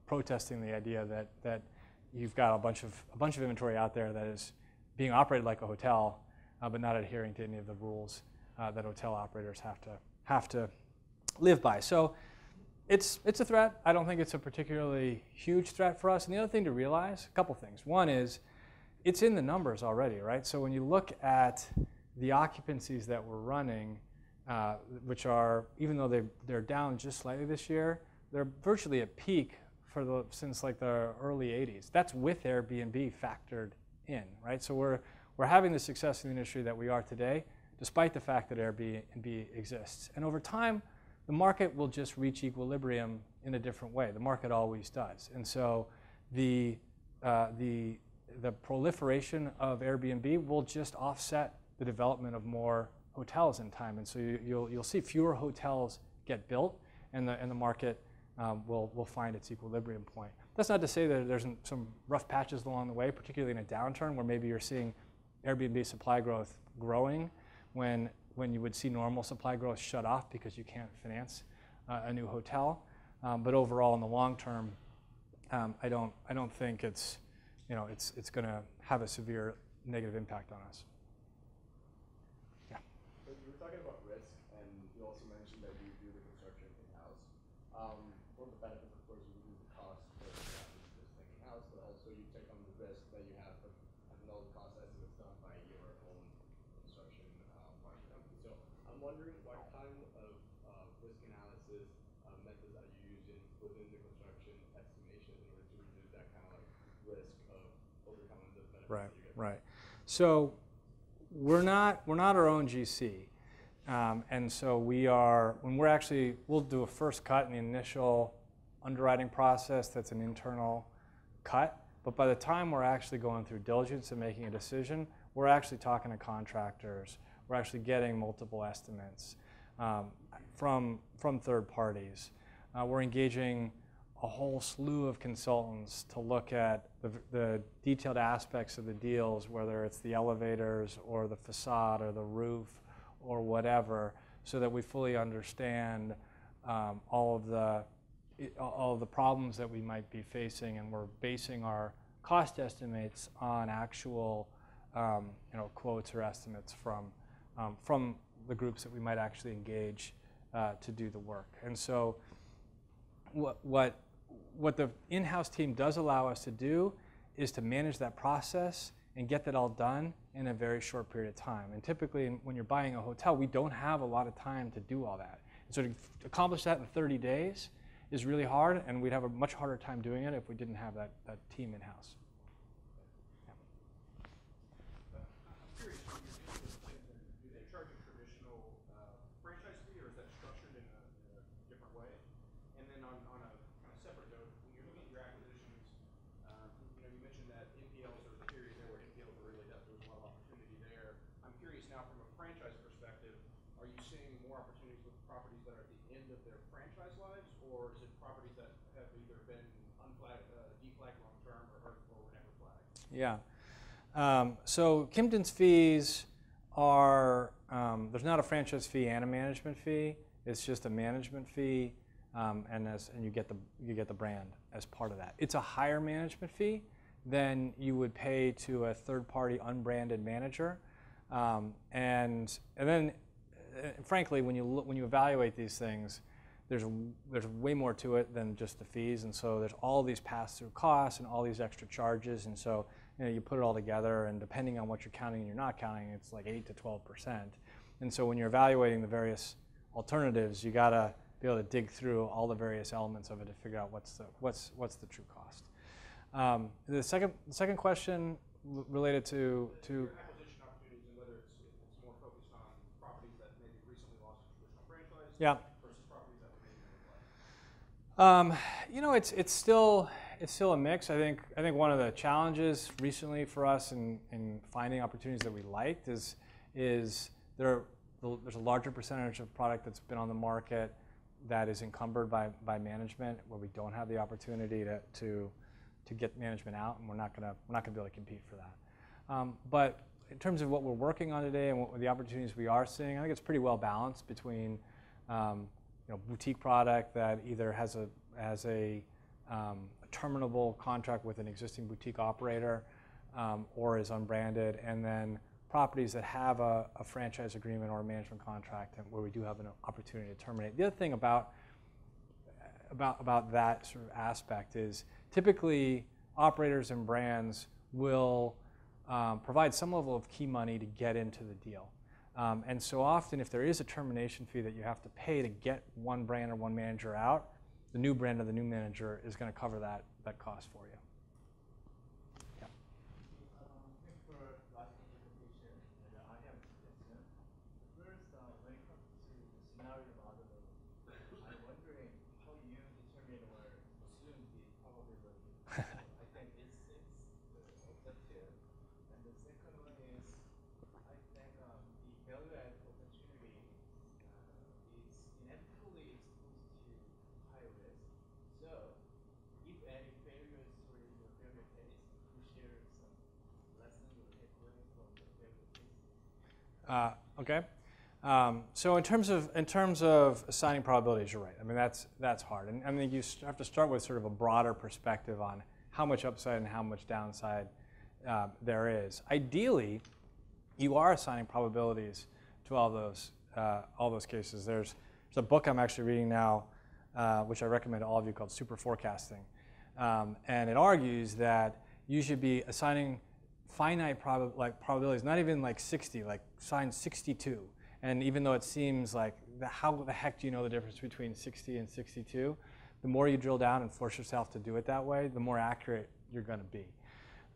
protesting the idea that you've got a bunch of inventory out there that is being operated like a hotel, but not adhering to any of the rules that hotel operators have to live by. So it's a threat. I don't think it's a particularly huge threat for us. And the other thing to realize, a couple things. One is it's in the numbers already, right? So when you look at the occupancies that we're running, which are, even though they're down just slightly this year, they're virtually at peak since like the early 80s. That's with Airbnb factored in, right? So we're having the success in the industry that we are today, despite the fact that Airbnb exists. And over time, the market will just reach equilibrium in a different way. The market always does. And so the proliferation of Airbnb will just offset the development of more hotels in time. And so you'll see fewer hotels get built, and the market will find its equilibrium point. That's not to say that there's some rough patches along the way, particularly in a downturn where maybe you're seeing Airbnb supply growth growing when you would see normal supply growth shut off because you can't finance a new hotel. But overall, in the long term, I don't think it's going to have a severe negative impact on us. Yeah. So you were talking about risk, and you also mentioned that you do the construction in-house. One of the benefits, of course, you reduce the cost for just like in-house, but also you take on the risk that you have from having all the cost estimates done by your own construction project company. So I'm wondering what kind of risk analysis methods are you using within the construction estimation in order to reduce that kind of like risk of overcoming the benefits that you get? Right. So we're not our own GC. And so we'll do a first cut in the initial underwriting process. That's an internal cut. But by the time we're actually going through diligence and making a decision, we're actually talking to contractors. We're actually getting multiple estimates from third parties. We're engaging a whole slew of consultants to look at the detailed aspects of the deals, whether it's the elevators or the facade or the roof or whatever, so that we fully understand all of the problems that we might be facing, and we're basing our cost estimates on actual quotes or estimates from the groups that we might actually engage to do the work. And so what the in-house team does allow us to do is to manage that process and get that all done in a very short period of time. And typically, when you're buying a hotel, we don't have a lot of time to do all that. And so to accomplish that in 30 days is really hard, and we'd have a much harder time doing it if we didn't have that team in-house. I'm curious, when you're dealing with Kimpton, do they charge a traditional franchise fee, or is that structured in a different way? And then on a kind of separate note, when you're looking at your acquisitions, you mentioned that NPLs, there was a period there where NPLs were really there was a lot of opportunity there. I'm curious now, from a franchise perspective, are you seeing more opportunities with properties that are at the end of their franchise lives, or is it properties that have either been deflagged long term or never flagged? Yeah. So Kimpton's fees are, there's not a franchise fee and a management fee. It's just a management fee, and you get the brand as part of that. It's a higher management fee than you would pay to a third-party unbranded manager, And then, frankly, when you evaluate these things, there's way more to it than just the fees, and so there's all these pass-through costs and all these extra charges, and so you put it all together, and depending on what you're counting and you're not counting, it's like 8 to 12%. And so when you're evaluating the various alternatives, you got to be able to dig through all the various elements of it to figure out what's the true cost. The second question related to Acquisition opportunities, and whether it's more focused on properties that maybe recently lost a traditional franchise, yeah. versus properties that were maybe never played. It's still a mix. I think one of the challenges recently for us in finding opportunities that we liked is there's a larger percentage of product that's been on the market that is encumbered by management, where we don't have the opportunity to get management out, and we're not gonna be able to compete for that. But in terms of what we're working on today and what the opportunities we are seeing, I think it's pretty well balanced between boutique product that either has a terminable contract with an existing boutique operator or is unbranded, and then properties that have a franchise agreement or a management contract where we do have an opportunity to terminate. The other thing about that sort of aspect is typically operators and brands will provide some level of key money to get into the deal. And so often, if there is a termination fee that you have to pay to get one brand or one manager out, the new brand or the new manager is going to cover that cost for you. Yeah. Thanks for last presentation. And I have two questions. First, when it comes to the scenario modeling, I'm wondering how you determine or assume the probability. I think it's objective. And the second one is, I think the value-add opportunity is inevitably exposed to high risk. So, if any failures during your failure case, could you share some lessons or takeaways from the failure cases? Okay. So in terms of assigning probabilities, you're right. I mean, that's hard, and I think you have to start with sort of a broader perspective on how much upside and how much downside there is. Ideally, you are assigning probabilities to all those cases. There's a book I'm actually reading now, which I recommend to all of you, called Super Forecasting, and it argues that you should be assigning finite probabilities, not even like 60, like assign 62. And even though it seems like, how the heck do you know the difference between 60 and 62? The more you drill down and force yourself to do it that way, the more accurate you're going to be.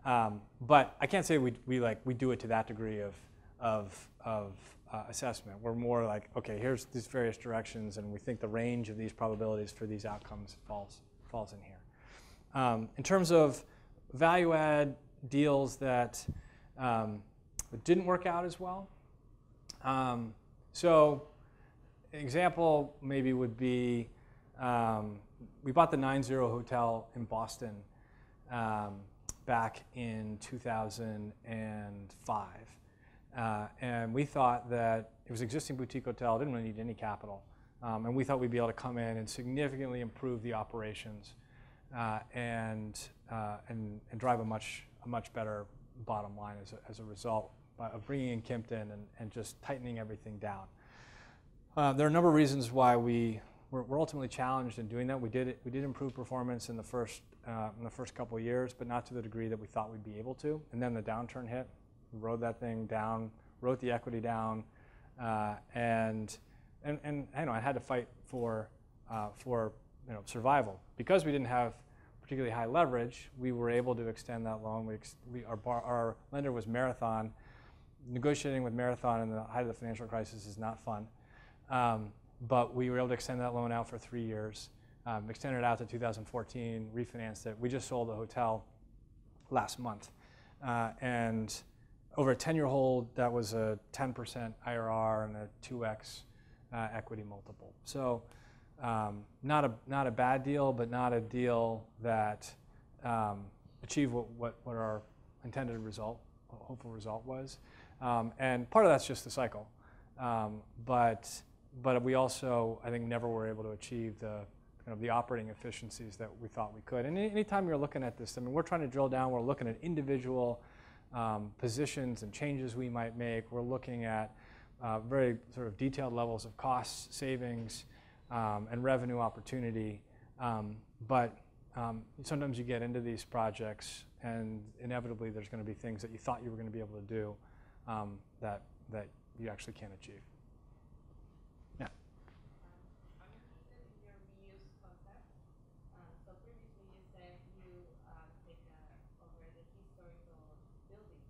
But I can't say we do it to that degree of assessment. We're more like, okay, here's these various directions, and we think the range of these probabilities for these outcomes falls in here. In terms of value add deals that didn't work out as well. So an example maybe would be, we bought the 90 Hotel in Boston back in 2005. And we thought that it was an existing boutique hotel, didn't really need any capital. And we thought we'd be able to come in and significantly improve the operations and drive a much better bottom line as a result of bringing in Kimpton and just tightening everything down. There are a number of reasons why we're ultimately challenged in doing that. We did improve performance in the first couple of years, but not to the degree that we thought we'd be able to. And then the downturn hit. We rode that thing down, wrote the equity down, and I had to fight for survival. Because we didn't have particularly high leverage, we were able to extend that loan. Our lender was Marathon. Negotiating with Marathon in the height of the financial crisis is not fun. But we were able to extend that loan out for 3 years, extended it out to 2014, refinanced it. We just sold the hotel last month. And over a 10-year hold, that was a 10% IRR and a 2x equity multiple. So not a bad deal, but not a deal that achieved what our intended result, hopeful result was. And part of that's just the cycle. But we also, I think, never were able to achieve the operating efficiencies that we thought we could. And anytime you're looking at this, I mean, we're trying to drill down. We're looking at individual positions and changes we might make. We're looking at very sort of detailed levels of cost savings and revenue opportunity. But sometimes you get into these projects and inevitably there's going to be things that you thought you were going to be able to do that you actually can't achieve. Yeah. I'm interested in your reuse concept. So previously you said you take over the historical building.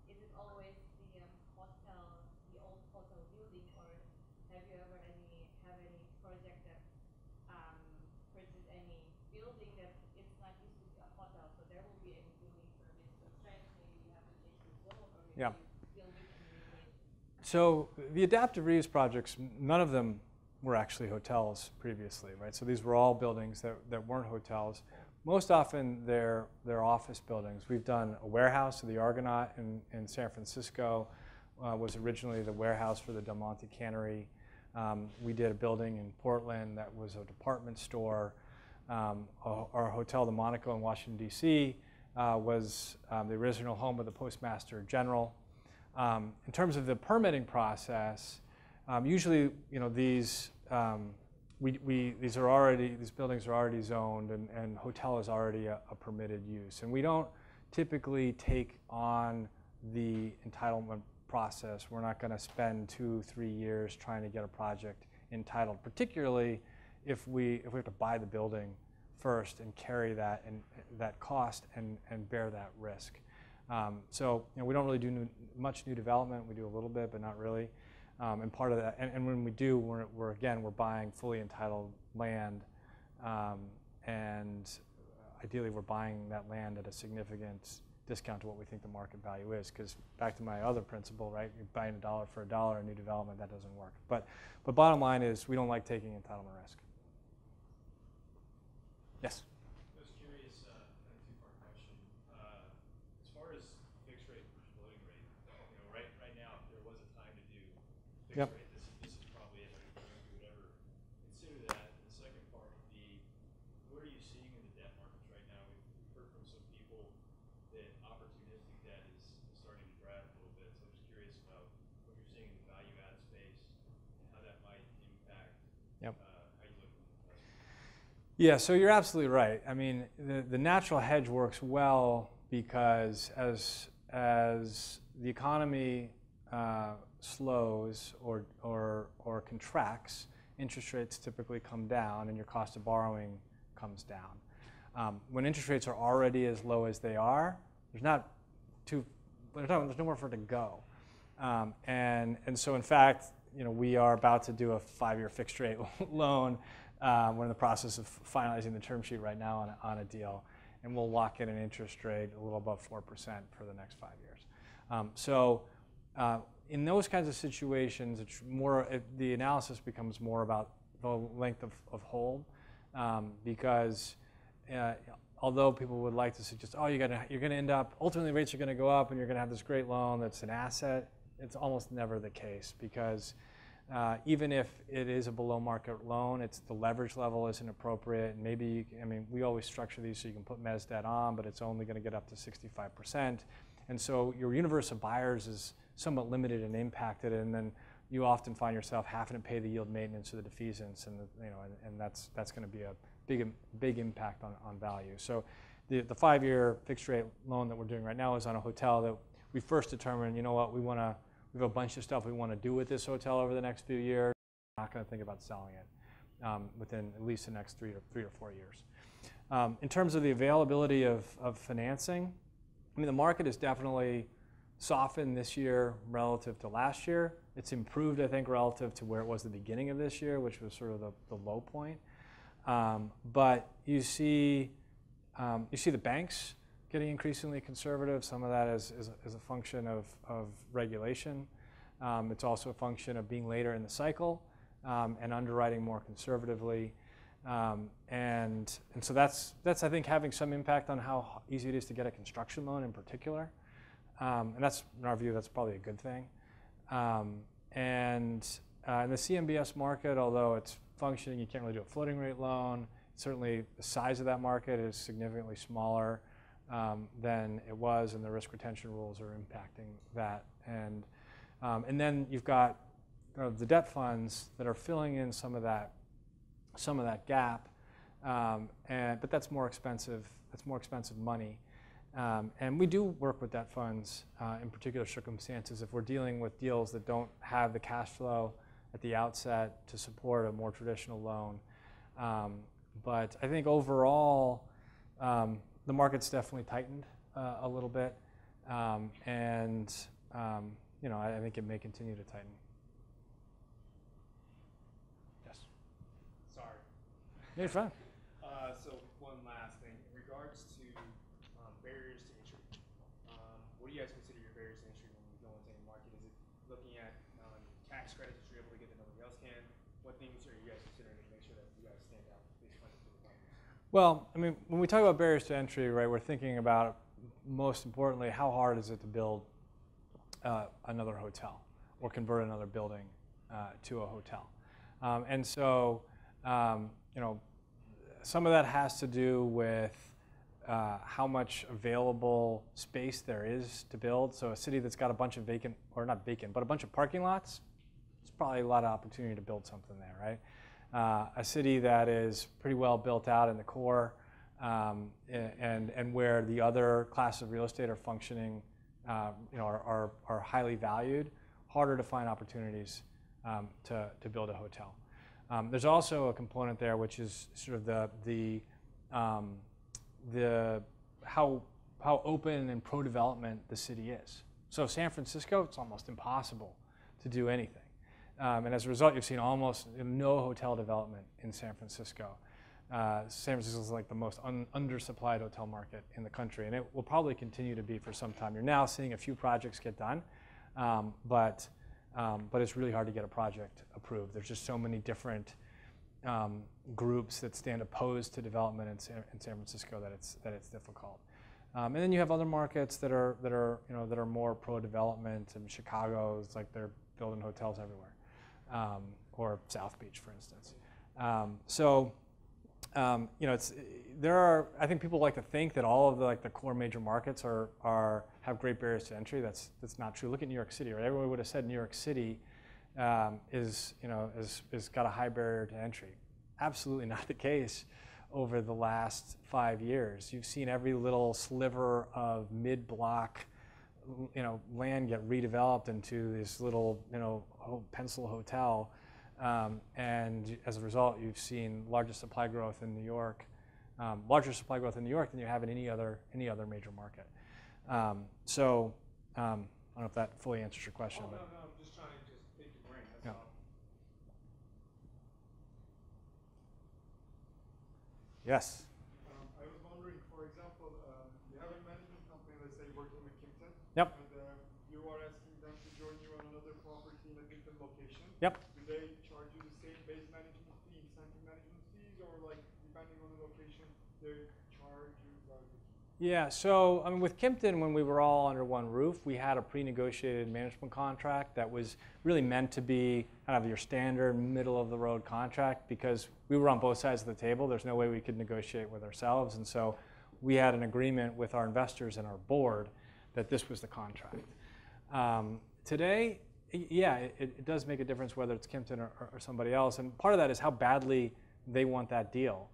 Is it always the hotel, the old hotel building, or have you ever have any project that purchase any building that it's not used to be a hotel, so there will be any building service constraints, maybe you have to change the zone, or maybe Yeah. you build it and renovate it? So the adaptive reuse projects, none of them were actually hotels previously, right? So these were all buildings that weren't hotels. Most often they're office buildings. We've done a warehouse, so the Argonaut in San Francisco was originally the warehouse for the Del Monte Cannery. We did a building in Portland that was a department store. Our hotel, the Monaco in Washington, D.C., was the original home of the Postmaster General. In terms of the permitting process, usually, these these buildings are already zoned, and hotel is already a permitted use, and we don't typically take on the entitlement process. We're not going to spend 2-3 years trying to get a project entitled, particularly if we have to buy the building first and carry that cost and bear that risk. So we don't really do much new development. We do a little bit, but not really. And part of that, and when we do, we're buying fully entitled land, and ideally we're buying that land at a significant discount to what we think the market value is. Because back to my other principle, right? You're buying a dollar for a dollar in new development, that doesn't work. But bottom line is we don't like taking entitlement risk. Yes. I was curious, kind of two-part question. As far as fixed rate versus floating rate, right now, if there was a time to do fixed Yep. rate, this is probably it. You're going to whatever. Consider that. And the second part would be, what are you seeing in the debt markets right now? We've heard from some people that opportunistic debt is starting to dry up a little bit. So I'm just curious about what you're seeing in the value-add space and how that might impact Yep. how you look at investment. Yeah, so you're absolutely right. I mean, the natural hedge works well because as the economy slows or contracts, interest rates typically come down and your cost of borrowing comes down. When interest rates are already as low as they are, there's nowhere for it to go. And so in fact, we are about to do a 5-year fixed rate loan. We're in the process of finalizing the term sheet right now on a deal, and we'll lock in an interest rate a little above 4% for the next 5 years. In those kinds of situations, the analysis becomes more about the length of hold, because although people would like to suggest, you're going to end up, ultimately rates are going to go up and you're going to have this great loan that's an asset, it's almost never the case, because even if it is a below market loan, the leverage level isn't appropriate. And maybe, we always structure these so you can put mezz debt on, but it's only going to get up to 65%. And so your universe of buyers is somewhat limited and impacted, and then you often find yourself having to pay the yield maintenance or the defeasance, and that's going to be a big impact on value. So the 5-year fixed rate loan that we're doing right now is on a hotel that we first determined, we have a bunch of stuff we want to do with this hotel over the next few years. We're not going to think about selling it within at least the next 3 or 4 years. In terms of the availability of financing, the market has definitely softened this year relative to last year. It's improved, I think, relative to where it was the beginning of this year, which was sort of the low point. But you see the banks getting increasingly conservative. Some of that is a function of regulation. It's also a function of being later in the cycle and underwriting more conservatively. And so that's I think having some impact on how easy it is to get a construction loan in particular. And that's, in our view, that's probably a good thing. And in the CMBS market, although it's functioning, you can't really do a floating rate loan. Certainly the size of that market is significantly smaller than it was, and the risk retention rules are impacting that. And then you've got the debt funds that are filling in some of that gap, but that's more expensive. That's more expensive money. And we do work with debt funds in particular circumstances if we're dealing with deals that don't have the cash flow at the outset to support a more traditional loan. But I think overall, the market's definitely tightened a little bit, and I think it may continue to tighten. Yes. Sorry. You're fine. So one last thing in regards to barriers to entry. What do you guys consider your barriers to entry when you go into any market? Is it looking at tax credits that you're able to get that nobody else can? What things are you guys considering to make sure that you guys stand out based on the partners? Well, I mean, when we talk about barriers to entry, right, we're thinking about, most importantly, how hard is it to build another hotel or convert another building to a hotel. And so, some of that has to do with how much available space there is to build. So a city that's got a bunch of vacant, or not vacant, but a bunch of parking lots, there's probably a lot of opportunity to build something there, right? A city that is pretty well built out in the core, and where the other classes of real estate are functioning, are highly valued, harder to find opportunities to build a hotel. There's also a component there which is sort of how open and pro-development the city is. So San Francisco, it's almost impossible to do anything. And as a result, you've seen almost no hotel development in San Francisco. San Francisco is like the most undersupplied hotel market in the country, and it will probably continue to be for some time. You're now seeing a few projects get done, but it's really hard to get a project approved. There's just so many different groups that stand opposed to development in San Francisco that it's difficult. And then you have other markets that are more pro-development. And Chicago is like they're building hotels everywhere, or South Beach, for instance. I think people like to think that all of the core major markets have great barriers to entry. That's not true. Look at New York City, right? Everyone would have said New York City is got a high barrier to entry. Absolutely not the case over the last 5 years. You've seen every little sliver of mid-block, land get redeveloped into this little, pencil hotel. And as a result, you've seen larger supply growth in New York, larger supply growth in New York than you have in any other major market. I don't know if that fully answers your question. No, I'm just trying to pick your brain. That's all. Yes. I was wondering, for example, you have a management company, let's say, working with Kimpton. Yep. And you are asking them to join you on another property in a different location. Yep. Do they charge you the same base management fee, incentive management fees, or depending on the location, they charge you larger? Yeah, so with Kimpton, when we were all under one roof, we had a pre-negotiated management contract that was really meant to be kind of your standard middle-of-the-road contract because we were on both sides of the table. There's no way we could negotiate with ourselves, and so we had an agreement with our investors and our board that this was the contract. Today, yeah, it does make a difference whether it's Kimpton or somebody else, and part of that is how badly they want that deal.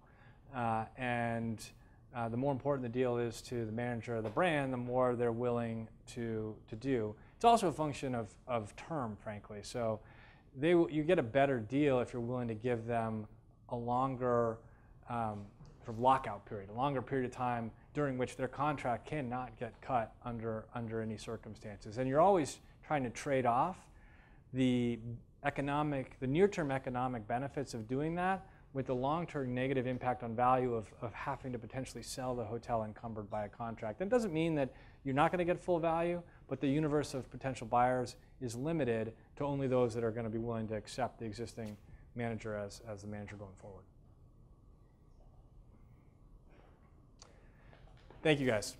The more important the deal is to the manager of the brand, the more they're willing to do. It's also a function of term, frankly. So you get a better deal if you're willing to give them a longer sort of lockout period, a longer period of time during which their contract cannot get cut under any circumstances. And you're always trying to trade off the near-term economic benefits of doing that with the long-term negative impact on value of having to potentially sell the hotel encumbered by a contract. That doesn't mean that you're not going to get full value, but the universe of potential buyers is limited to only those that are going to be willing to accept the existing manager as the manager going forward. Thank you, guys.